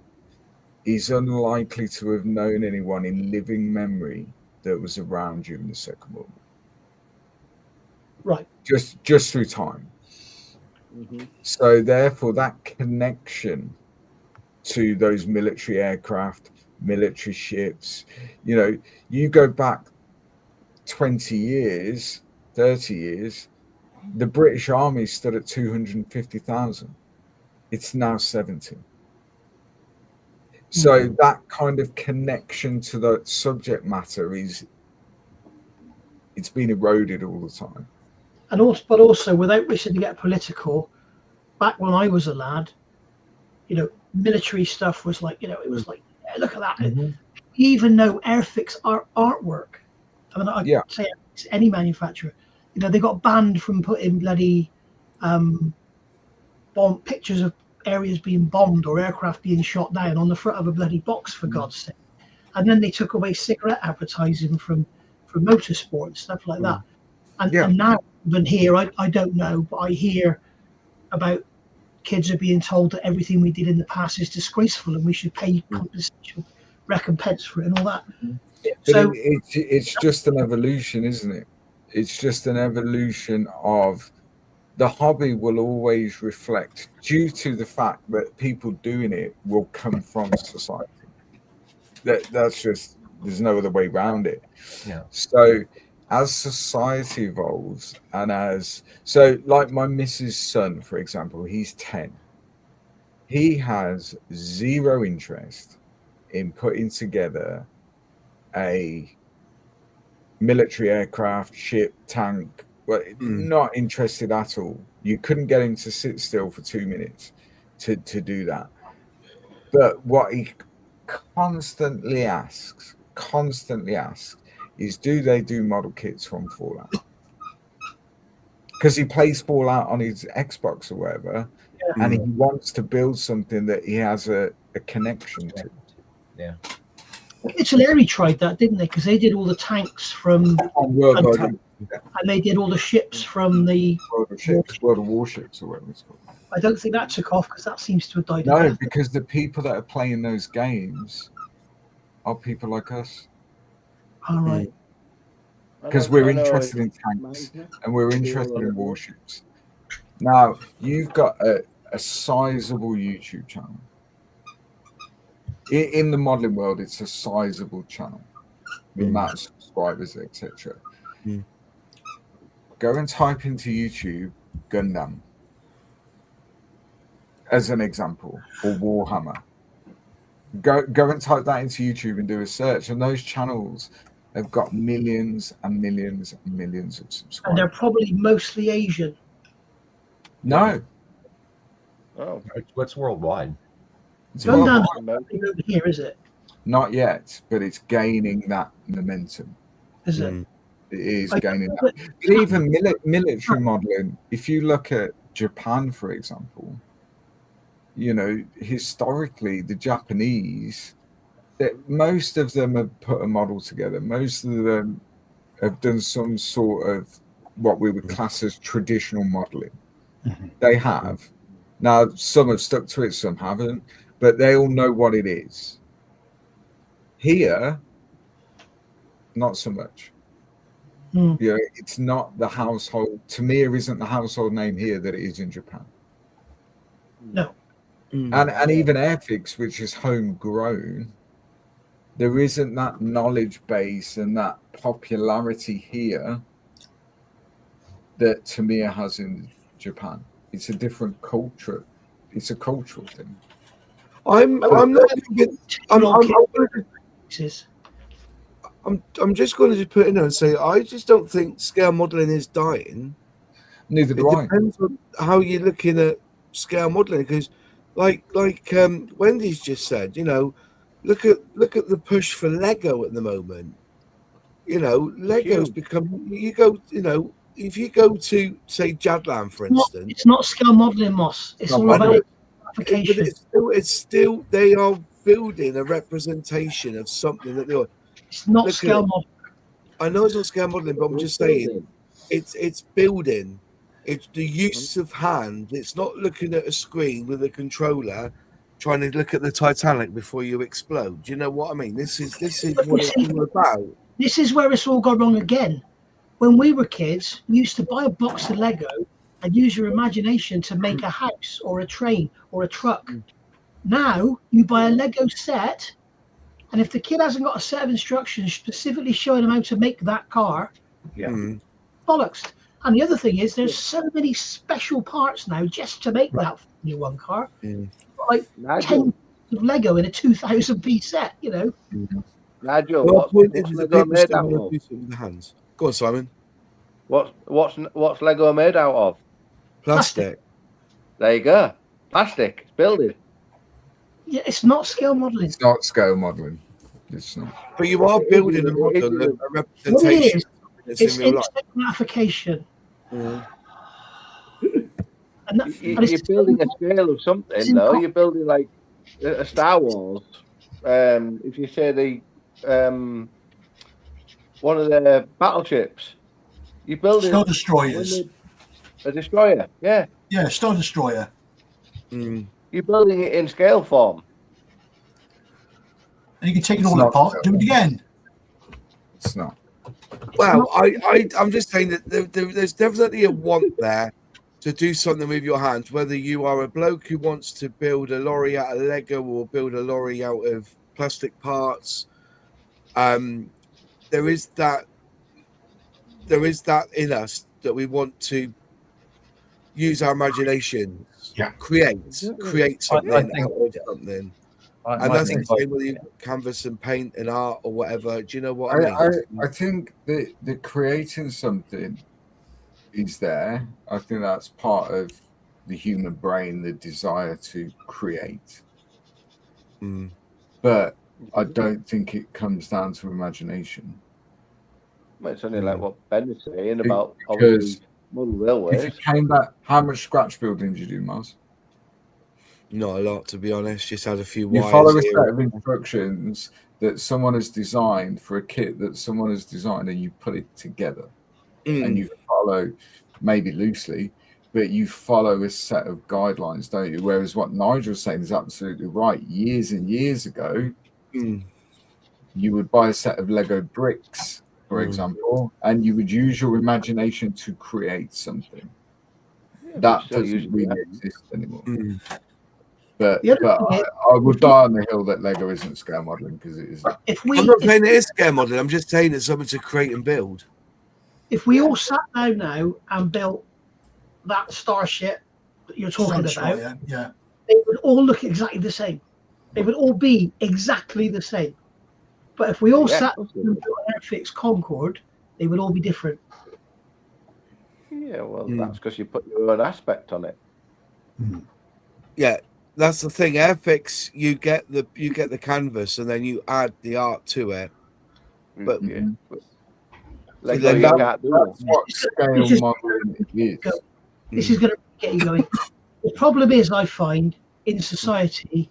is unlikely to have known anyone in living memory that was around during the Second World War. Right. Just through time. So therefore, that connection to those military aircraft, military ships, you go back 20 years, 30 years, the British Army stood at 250,000. It's now 70. So that kind of connection to the subject matter it's been eroded all the time. And also, without wishing to get political, back when I was a lad, military stuff was like, it was like, look at that. Even though Airfix artwork, I say any manufacturer, they got banned from putting bloody bomb pictures of areas being bombed or aircraft being shot down on the front of a bloody box, for God's sake. And then they took away cigarette advertising from motorsport and stuff like that. And now, even here, I don't know, but I hear about kids are being told that everything we did in the past is disgraceful and we should pay compensation, recompense for it and all that. So it's just an evolution, isn't it? It's just an evolution of the hobby will always reflect, due to the fact that people doing it will come from society. That's just, there's no other way around it. Yeah. So as society evolves, and so like my missus' son, for example, he's 10. He has zero interest in putting together a military aircraft, ship, tank. Well, not interested at all. You couldn't get him to sit still for 2 minutes to do that. But what he constantly asks is, do they do model kits from Fallout? Because he plays Fallout on his Xbox or whatever, and he wants to build something that he has a connection to. Yeah. Italy Air tried that, didn't they? Because they did all the tanks from and they did all the ships from the World of Warships or whatever it's called. I don't think that took off because that seems to have died. No, because the people that are playing those games are people like us. All right. Because we're interested in tanks and we're interested in warships. Now, you've got a sizable YouTube channel. In the modeling world, it's a sizable channel. The amount of subscribers, etc. Go and type into YouTube Gundam as an example, or Warhammer. Go and type that into YouTube and do a search, and those channels have got millions and millions and millions of subscribers. And they're probably mostly Asian. No. Oh, What's worldwide? Gundam's not over here, is it? Not yet, but it's gaining that momentum. Is it? It is gaining. But even military modeling, if you look at Japan, for example, you know, historically, the Japanese, most of them have put a model together. Most of them have done some sort of what we would class as traditional modeling. They have. Now, some have stuck to it, some haven't, but they all know what it is. Here, not so much. You know, it's not the household. Tamiya isn't the household name here that it is in Japan. No. And even Airfix, which is homegrown, there isn't that knowledge base and that popularity here that Tamiya has in Japan. It's a different culture. It's a cultural thing. I'm just going to just put in there and say I just don't think scale modeling is dying. Neither do I. It depends on how you're looking at scale modeling, because like Wendy's just said, you know, look at the push for Lego at the moment. You know, Lego's become, you go, you know, if you go to say Jadland, for instance, it's not scale modeling, Moss. It's all about application. It's still they are building a representation of something that they are. It's not scale modeling. I know it's not scale modeling, but I'm just saying it's building. It's the use of hand. It's not looking at a screen with a controller, trying to look at the Titanic before you explode. Do you know what I mean? This is what it's all about. This is where it's all gone wrong again. When we were kids, we used to buy a box of Lego and use your imagination to make a house or a train or a truck. Now you buy a Lego set, and if the kid hasn't got a set of instructions specifically showing them how to make that car, bollocks. And the other thing is, there's so many special parts now just to make that new one car. Like 10 of Lego in a 2,000 piece set, you know. Nigel, Well, what's Lego made out of? The hands. Go on, Simon. What's Lego made out of? Plastic. There you go. Plastic. It's building. Yeah, it's not scale modeling. It's not scale modeling. It's not. But you are building a model, a representation. It's instant gratification. You're building a scale of something, though. You're building like a Star Wars. If you say the one of the battleships, you're building Star Destroyers. A destroyer, yeah. Yeah, Star Destroyer. You're building it in scale form. And you can take it all apart and do it again. It's not. Well, I'm just saying that there's definitely a want there to do something with your hands, whether you are a bloke who wants to build a lorry out of Lego or build a lorry out of plastic parts. There is that in us that we want to use our imagination, create something out of something. And that's the same with canvas and paint and art or whatever. Do you know what I mean? I think the creating something is there. I think that's part of the human brain, the desire to create. But I don't think it comes down to imagination. Well, it's only like what Ben was saying about obviously model railways. If you came back, how much scratch building did you do, Mars? Not a lot, to be honest. Just had a few You wires. follow a set of instructions that someone has designed for a kit that someone has designed, and you put it together. And you follow, maybe loosely, but you follow a set of guidelines, don't you? Whereas what Nigel's saying is absolutely right. Years and years ago, you would buy a set of Lego bricks, for example, and you would use your imagination to create something. That doesn't really exist anymore. But I would die on the hill that Lego isn't scale modeling, because it isn't. I'm not saying it is scale modeling. I'm just saying it's something to create and build. If we all sat down now and built that starship that you're talking about, they would all look exactly the same. They would all be exactly the same. But if we all sat and built an Airfix Concorde, they would all be different. Yeah, well, that's because you put your own aspect on it. Yeah, that's the thing. Airfix, you get the canvas and then you add the art to it. But Lego, you can't do That's them. what scale modeling is. This is going to get you going. The problem is, I find in society,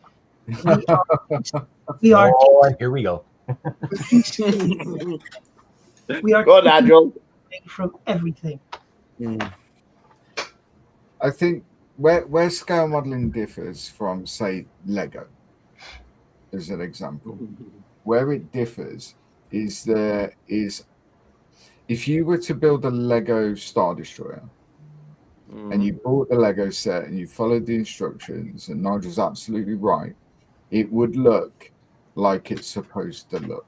we are Oh, here we go. we are Go on, Nigel. from everything. I think where scale modeling differs from, say, Lego, as an example, where it differs is if you were to build a Lego Star Destroyer and you bought the Lego set and you followed the instructions, and Nigel's absolutely right, it would look like it's supposed to look,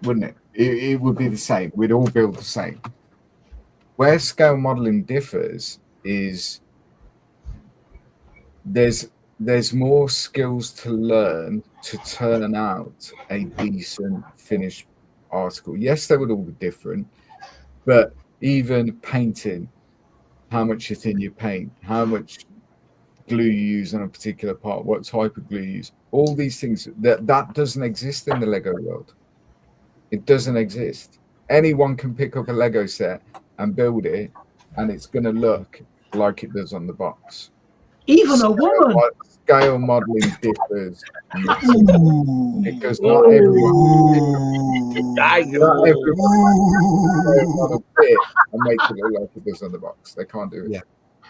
wouldn't it? It would be the same. We'd all build the same. Where scale modeling differs is there's more skills to learn to turn out a decent finished article. Yes, they would all be different, but even painting, how much you thin you paint, how much glue you use on a particular part, what type of glue you use, all these things that doesn't exist in the Lego world. It doesn't exist. Anyone can pick up a Lego set and build it, and it's going to look like it does on the box. Even a woman. Scale modeling differs because not everyone fit and make it look like it does on the box. They can't do it.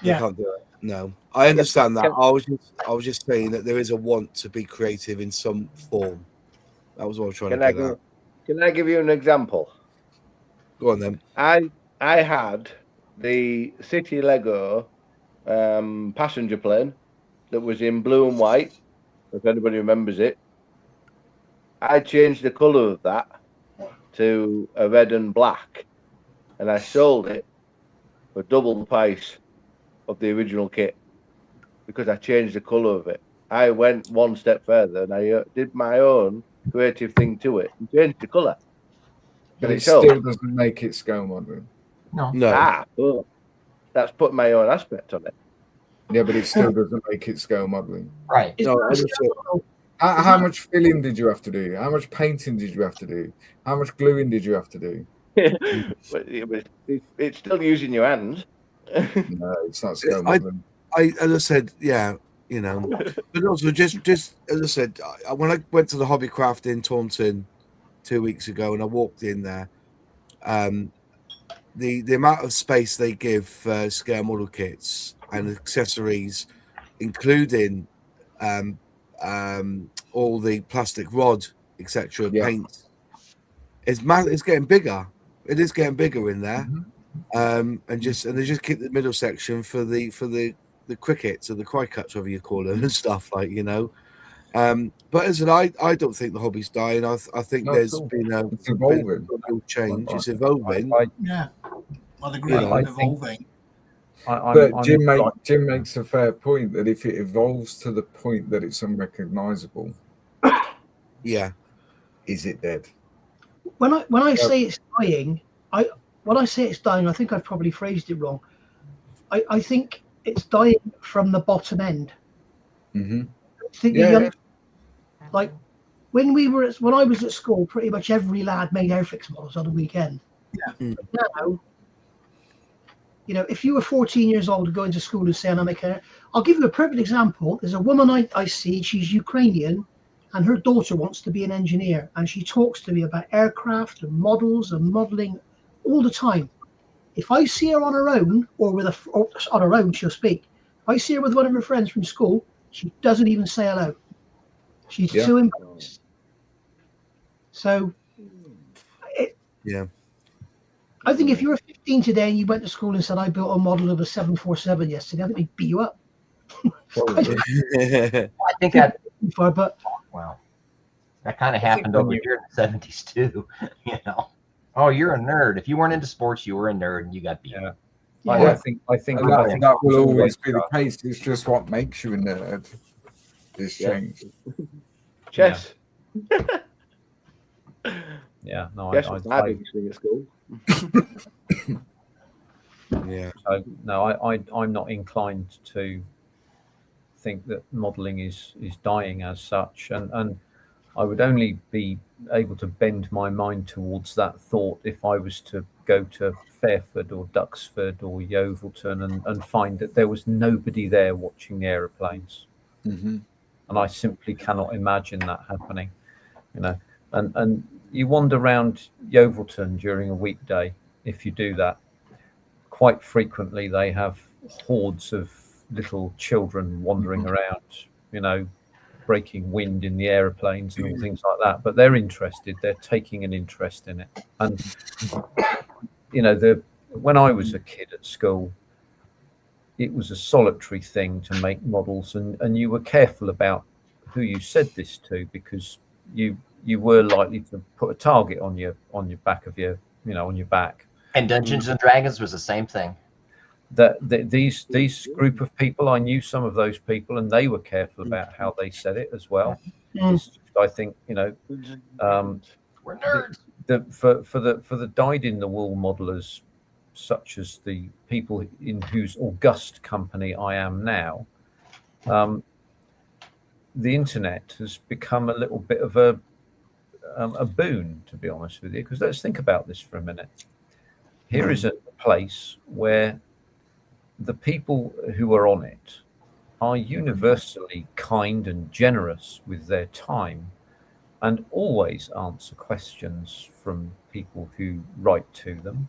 They can't do it. No, I understand that. I was just saying that there is a want to be creative in some form. That was what I was trying to get at. Can I give you an example? Go on then. I had the City Lego passenger plane that was in blue and white, if anybody remembers it. I changed the colour of that to a red and black, and I sold it for double the price of the original kit because I changed the colour of it. I went one step further and I did my own creative thing to it and changed the colour. But it still doesn't make it scale modeling. No. Oh, that's putting my own aspect on it. Yeah, but it still doesn't make it scale modeling. Right. No, how much filling did you have to do? How much painting did you have to do? How much gluing did you have to do? But it's still using your hands. No, it's not scale modeling. As I said, yeah, you know, but also just as I said, when I went to the Hobbycraft in Taunton 2 weeks ago, and I walked in there, the amount of space they give scale model kits and accessories, including all the plastic rod, etc., paint, it's getting bigger. It is getting bigger in there, and they just keep the middle section for the crickets or the cry cuts, whatever you call them, and stuff like, you know. But as I don't think the hobby's dying. I think there's been a real change. It's evolving. I'd agree. Evolving. But Jim makes a fair point that if it evolves to the point that it's unrecognizable, is it dead? When I say it's dying, when I say it's dying, I think I've probably phrased it wrong. I think it's dying from the bottom end. Mm-hmm. I think like when I was at school, pretty much every lad made Airfix models on the weekend. Now, you know, if you were 14 years old and going to school and saying, I'll give you a perfect example. There's a woman I see, she's Ukrainian, and her daughter wants to be an engineer. And she talks to me about aircraft and models and modeling all the time. If I see her on her own, or on her own, she'll speak. If I see her with one of her friends from school, she doesn't even say hello. She's too embarrassed. So, I think if you were 15 today and you went to school and said, I built a model of a 747 yesterday, I think they'd beat you up. I think that. But wow, that kind of happened over here in the 70s too. You know, oh, you're a nerd. If you weren't into sports, you were a nerd, and you got beat. I think that will always be the case. It's just what makes you a nerd. It's changed. Chess. Yeah, no, yes, I at school. So no, I'm not inclined to think that modelling is dying as such, and I would only be able to bend my mind towards that thought if I was to go to Fairford or Duxford or Yeovilton and find that there was nobody there watching the aeroplanes. Mm-hmm. And I simply cannot imagine that happening, you know. And you wander around Yeovilton during a weekday. If you do that, quite frequently they have hordes of little children wandering around, you know, breaking wind in the aeroplanes and all things like that. But they're interested. They're taking an interest in it. And you know, when I was a kid at school, it was a solitary thing to make models, and you were careful about who you said this to, because you were likely to put a target on your back of your, you know, on your back. And Dungeons and Dragons was the same thing. These group of people, I knew some of those people, and they were careful about how they said it as well. I think, you know, we're nerds. For the dyed in the wool modelers, such as the people in whose august company I am now, the internet has become a little bit of a boon, to be honest with you. Because let's think about this for a minute. Here is a place where the people who are on it are universally kind and generous with their time, and always answer questions from people who write to them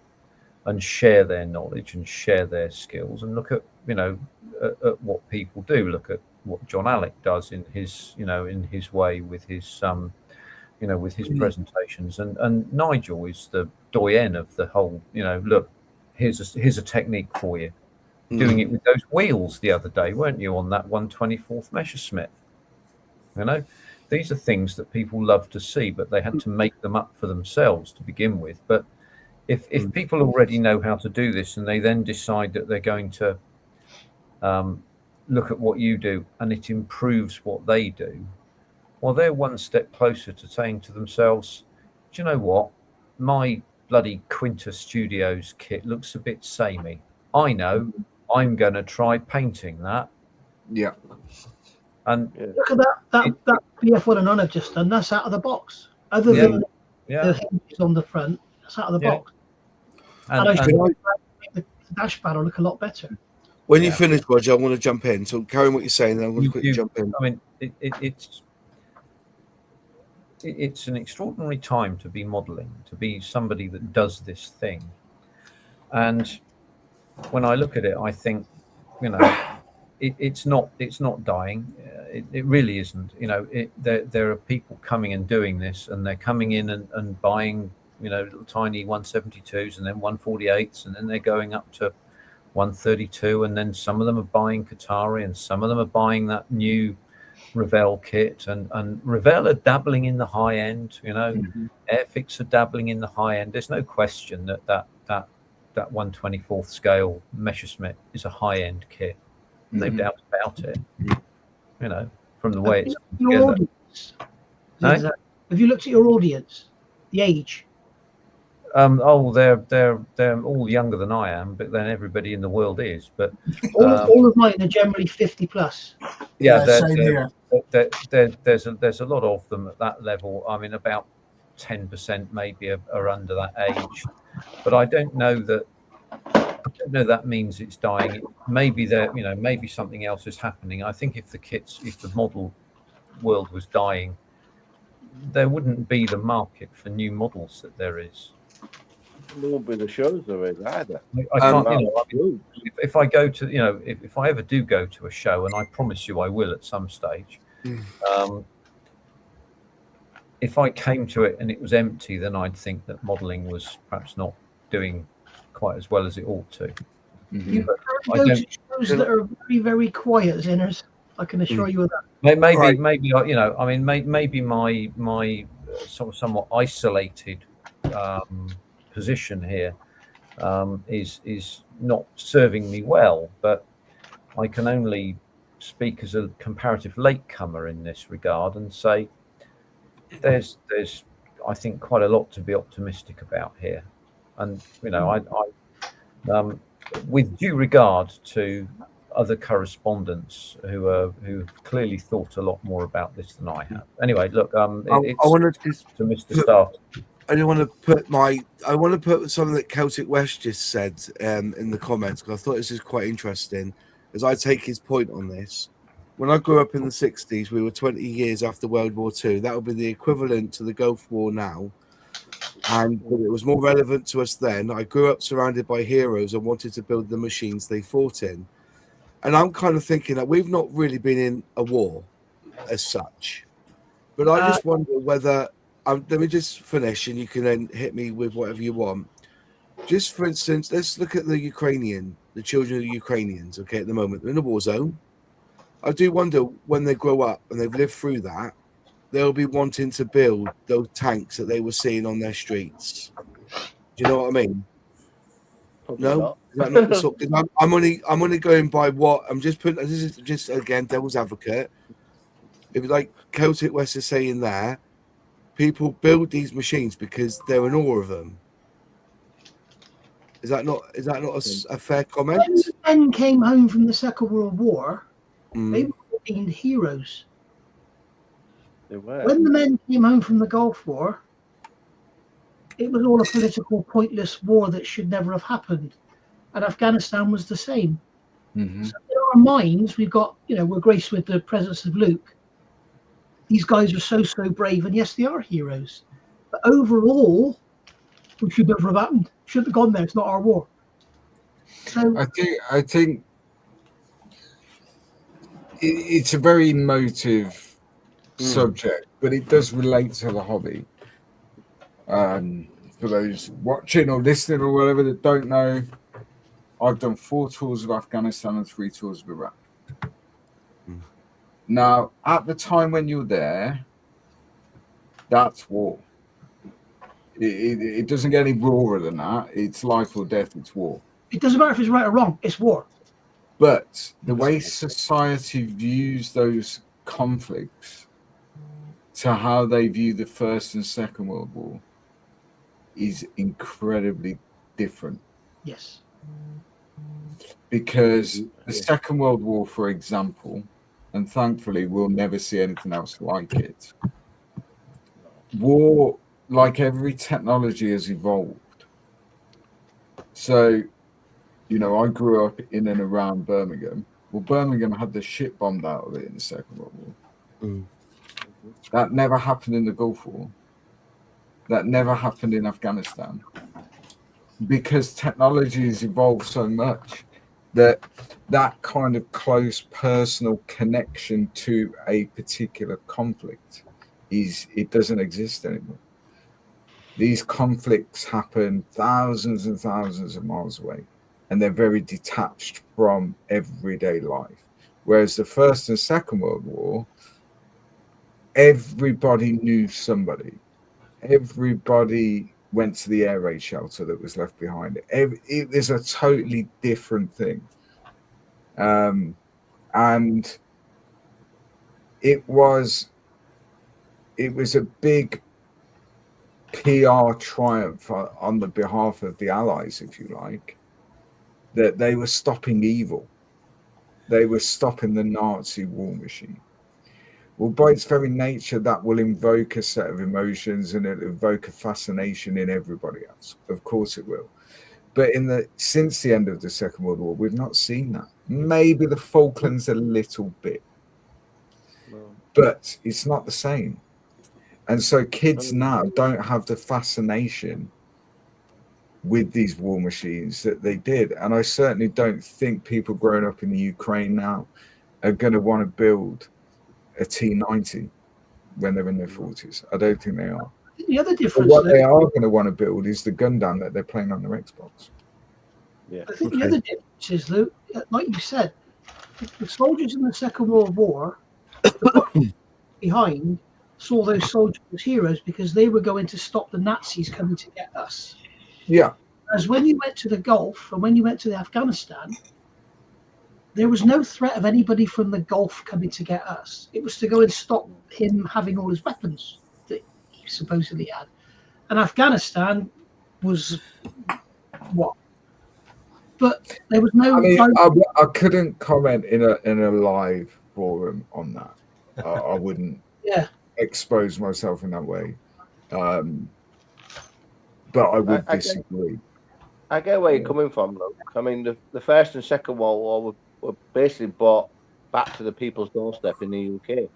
and share their knowledge and share their skills, and look at, you know, at what people do. Look at what John Alec does in his, you know, in his way with his you know, with his presentations, and Nigel is the doyen of the whole, you know, look, here's a technique for you. Doing it with those wheels the other day, weren't you, on that 1/24th Messerschmitt? You know, these are things that people love to see, but they had to make them up for themselves to begin with. But if people already know how to do this, and they then decide that they're going to look at what you do and it improves what they do, well, they're one step closer to saying to themselves, do you know what? My bloody Quinta Studios kit looks a bit samey. I know. I'm going to try painting that. Yeah. And look at that BF1 and on I've just done. That's out of the box. Other than the hinges on the front, that's out of the box. And I should make the dash panel look a lot better. When you finish, Roger, I want to jump in. So carry on what you're saying, then I'm going to quickly jump in. I mean, it's an extraordinary time to be modelling, to be somebody that does this thing. And when I look at it, I think, you know, it's not dying. It really isn't. You know, there are people coming and doing this, and they're coming in and buying, you know, little tiny 172s and then 148s, and then they're going up to 132, and then some of them are buying Qatari, and some of them are buying that new Revell kit, and Revell are dabbling in the high end. You know, Airfix are dabbling in the high end. There's no question that 1/24th scale Messerschmitt is a high end kit. No doubt about it. You know, from the way it's your audience. Have you looked at your audience? The age? They're all younger than I am, but then everybody in the world is. But all of mine are generally 50 plus. Yeah, same here. There's a lot of them at that level. I mean, about 10% maybe are under that age, but I don't know that. That means it's dying. Maybe maybe something else is happening. I think if the model world was dying, there wouldn't be the market for new models that there is. There won't be the shows there is either. I can't, if I go to, if I ever do go to a show, and I promise you I will at some stage, if I came to it and it was empty, then I'd think that modelling was perhaps not doing quite as well as it ought to. You can go to shows that are very, very quiet, Zinners. I can assure you of that. Maybe my sort of somewhat isolated position here is not serving me well, but I can only speak as a comparative latecomer in this regard and say there's I think quite a lot to be optimistic about here. And I with due regard to other correspondents who've clearly thought a lot more about this than I have. Anyway, look, I want to just to Mr. Stark. I want to put something that Celtic West just said in the comments, because I thought this is quite interesting. As I take his point on this, when I grew up in the 60s, we were 20 years after World War II. That would be the equivalent to the Gulf War now. And it was more relevant to us then. I grew up surrounded by heroes and wanted to build the machines they fought in. And I'm kind of thinking that we've not really been in a war as such. But I just wonder whether, let me just finish and you can then hit me with whatever you want. Just for instance, let's look at the children of the Ukrainians, okay, at the moment. They're in a war zone. I do wonder when they grow up and they've lived through that, they'll be wanting to build those tanks that they were seeing on their streets. Do you know what I mean? Probably No, not. is that not the sort? I'm only going by what I'm just putting. This is just again devil's advocate. If like Celtic West is saying there, people build these machines because they're in awe of them. Is that not a fair comment? When men came home from the Second World War, they were being heroes. They were. When the men came home from the Gulf War, it was all a political, pointless war that should never have happened. And Afghanistan was the same. Mm-hmm. So in our minds, we've got, we're graced with the presence of Luke. These guys are so brave, and yes, they are heroes. But overall, we should never have happened. Shouldn't have gone there. It's not our war. So I think it's a very emotive subject, but it does relate to the hobby. For those watching or listening or whatever that don't know, I've done 4 tours of Afghanistan and 3 tours of Iraq. Now, at the time when you're there, that's war. It doesn't get any rawer than that. It's life or death. It's war. it doesn't matter if it's right or wrong. It's war. But the way society views those conflicts to how they view the First and Second World War is incredibly different. Yes. Because the Second World War, for example, and thankfully we'll never see anything else like it, war, like every technology, has evolved. So, I grew up in and around Birmingham. Well, Birmingham had the shit bombed out of it in the Second World War. That never happened in the Gulf War. That never happened in Afghanistan. Because technology has evolved so much that kind of close personal connection to a particular conflict it doesn't exist anymore. These conflicts happen thousands and thousands of miles away, and they're very detached from everyday life. Whereas the First and Second World War, everybody knew somebody. Everybody went to the air raid shelter that was left behind. It was a totally different thing. And it was a big PR triumph on the behalf of the Allies, if you like, that they were stopping evil. They were stopping the Nazi war machine. Well, by its very nature, that will invoke a set of emotions and it'll invoke a fascination in everybody else. Of course it will. But since the end of the Second World War, we've not seen that. Maybe the Falklands a little bit. But it's not the same. And so kids now don't have the fascination with these war machines that they did. And I certainly don't think people growing up in the Ukraine now are going to want to build a T-90 when they're in their 40s. I don't think they are. The other difference, but what they are going to want to build is the Gundam that they're playing on their Xbox. Yeah. I think the other difference is, Luke, like you said, the soldiers in the Second World War behind saw those soldiers as heroes because they were going to stop the Nazis coming to get us. Yeah. As when you went to the Gulf and when you went to Afghanistan, there was no threat of anybody from the Gulf coming to get us. It was to go and stop him having all his weapons that he supposedly had. And Afghanistan was, what, but there was no. I mean, I couldn't comment in a live forum on that. I wouldn't expose myself in that way. But I would disagree. I get where you're coming from, Luke. I mean, the First and Second World War were basically brought back to the people's doorstep in the UK.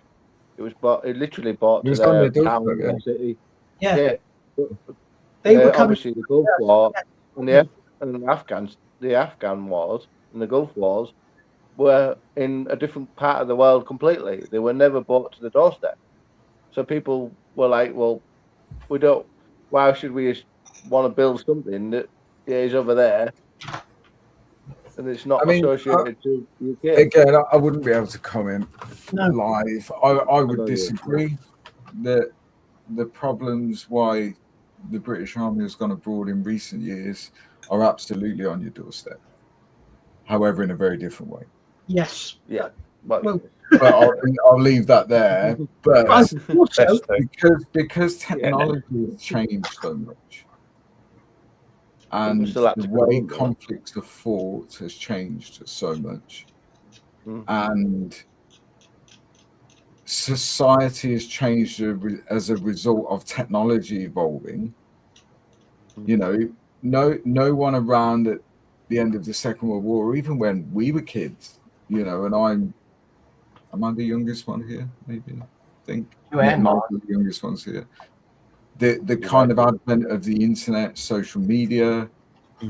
It was literally brought to their town or city. Yeah. They were obviously the Gulf War and the Afghan wars and the Gulf wars were in a different part of the world completely. They were never brought to the doorstep. So people were like, well, why should we want to build something that is over there and it's not associated to UK? Again, I wouldn't be able to comment live. I would disagree that the problems why the British Army has gone abroad in recent years are absolutely on your doorstep. However, in a very different way. Yes. Yeah. Well, I'll leave that there. But also, because technology has changed so much, and the way conflicts are fought has changed so much, and society has changed as a result of technology evolving. You know, no one around at the end of the Second World War, or even when we were kids, you know, and am I the youngest one here? Maybe I think I'm the youngest ones here. The kind of advent of the internet, social media,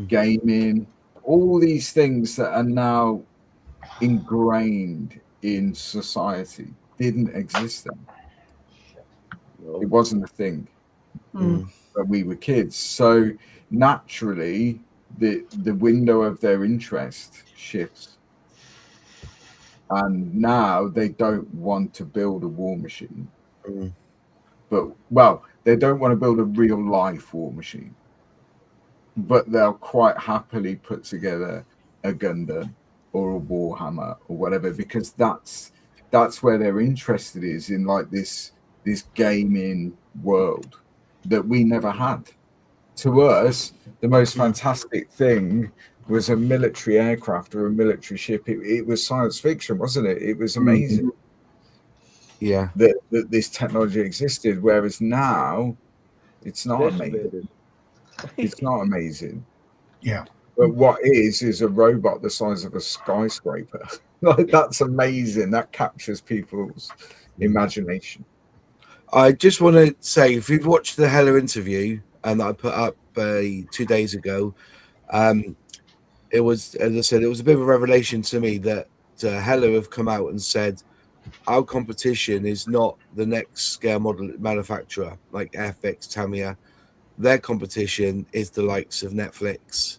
gaming, all these things that are now ingrained in society didn't exist then. It wasn't a thing when we were kids. So naturally, the window of their interest shifts. And now they don't want to build a war machine. But, they don't want to build a real life war machine. But they'll quite happily put together a Gundam or a Warhammer or whatever, because that's where they're interested in like this gaming world that we never had. To us, the most fantastic thing was a military aircraft or a military ship. It was science fiction, wasn't it? It was amazing. Yeah, that this technology existed, whereas now it's not amazing. It's not amazing. Yeah. But what is a robot the size of a skyscraper. Like, that's amazing. That captures people's imagination. I just want to say, if you've watched the Hella interview and that I put up 2 days ago, it was, as I said, it was a bit of a revelation to me that Hella have come out and said our competition is not the next scale model manufacturer like Airfix, Tamiya. Their competition is the likes of Netflix,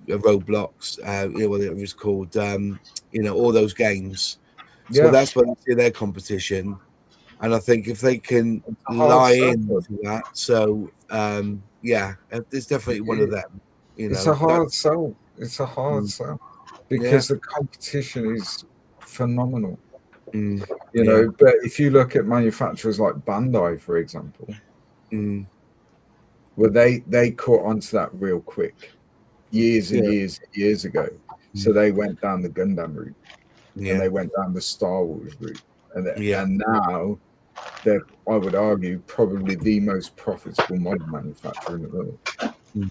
Roblox, what it was called, all those games. So that's what I see their competition. And I think if they can lie into that, so it's definitely one of them. It's a hard sell. It's a hard sell because the competition is phenomenal. You know, but if you look at manufacturers like Bandai, for example, well, they caught onto that real quick, years ago. So they went down the Gundam route, and they went down the Star Wars route, and now they're, I would argue, probably the most profitable model manufacturer in the world.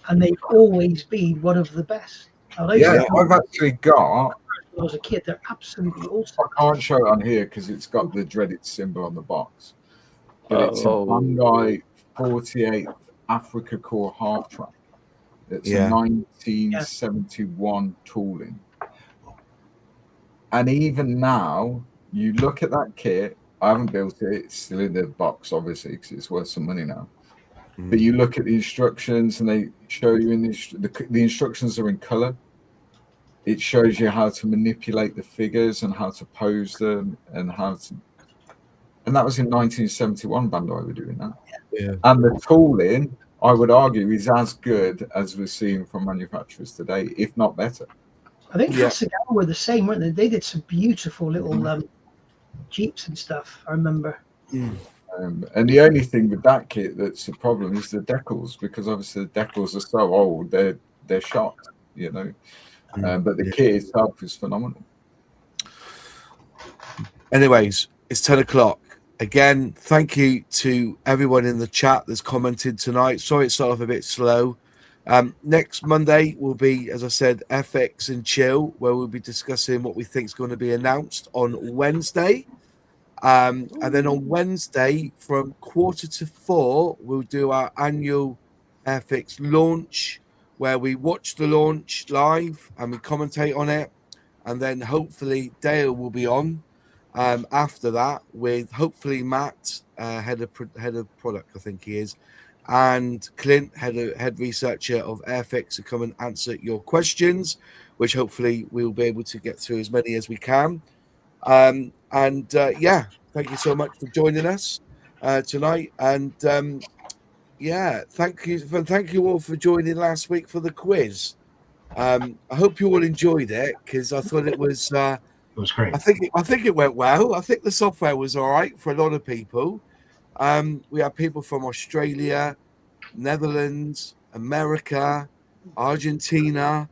And they've always been one of the best. I've actually got. When I was a kid, they're absolutely awesome. I can't show it on here because it's got the dreaded symbol on the box. But it's a Bandai 48 Africa Core half track. It's a 1971 tooling. And even now, you look at that kit. I haven't built it. It's still in the box, obviously, because it's worth some money now. But you look at the instructions, and they show you the instructions are in color. It shows you how to manipulate the figures and how to pose them and how to. And that was in 1971. Bandai were doing that. Yeah. And the tooling, I would argue, is as good as we're seeing from manufacturers today, if not better. I think Hasegawa were the same, weren't they? They did some beautiful little Jeeps and stuff, I remember. And the only thing with that kit that's a problem is the decals, because obviously the decals are so old, they're shot, you know. But the kit itself is phenomenal. Anyways, it's 10 o'clock. Again, thank you to everyone in the chat that's commented tonight. Sorry it started off a bit slow. Next Monday will be, as I said, Airfix and Chill, where we'll be discussing what we think is going to be announced on Wednesday. And then on Wednesday, from 3:45, we'll do our annual Airfix launch, where we watch the launch live and we commentate on it. And then hopefully Dale will be on after that with hopefully Matt, head of product, I think he is, and Clint, head researcher of Airfix, to come and answer your questions, which hopefully we'll be able to get through as many as we can. Yeah, thank you so much for joining us tonight. And thank you all for joining last week for the quiz. I hope you all enjoyed it, because I thought it was great. I think it went well. I think the software was all right for a lot of people. We had people from Australia, Netherlands, America, Argentina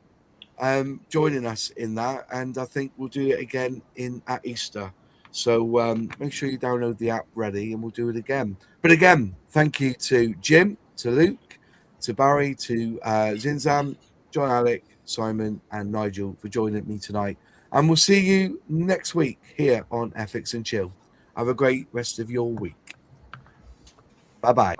joining us in that, and I think we'll do it again at Easter. So make sure you download the app ready, and we'll do it again. But again, thank you to Jim, to Luke, to Barry, to Zinzam, John, Alec, Simon, and Nigel for joining me tonight. And we'll see you next week here on Airfix and Chill. Have a great rest of your week. Bye-bye.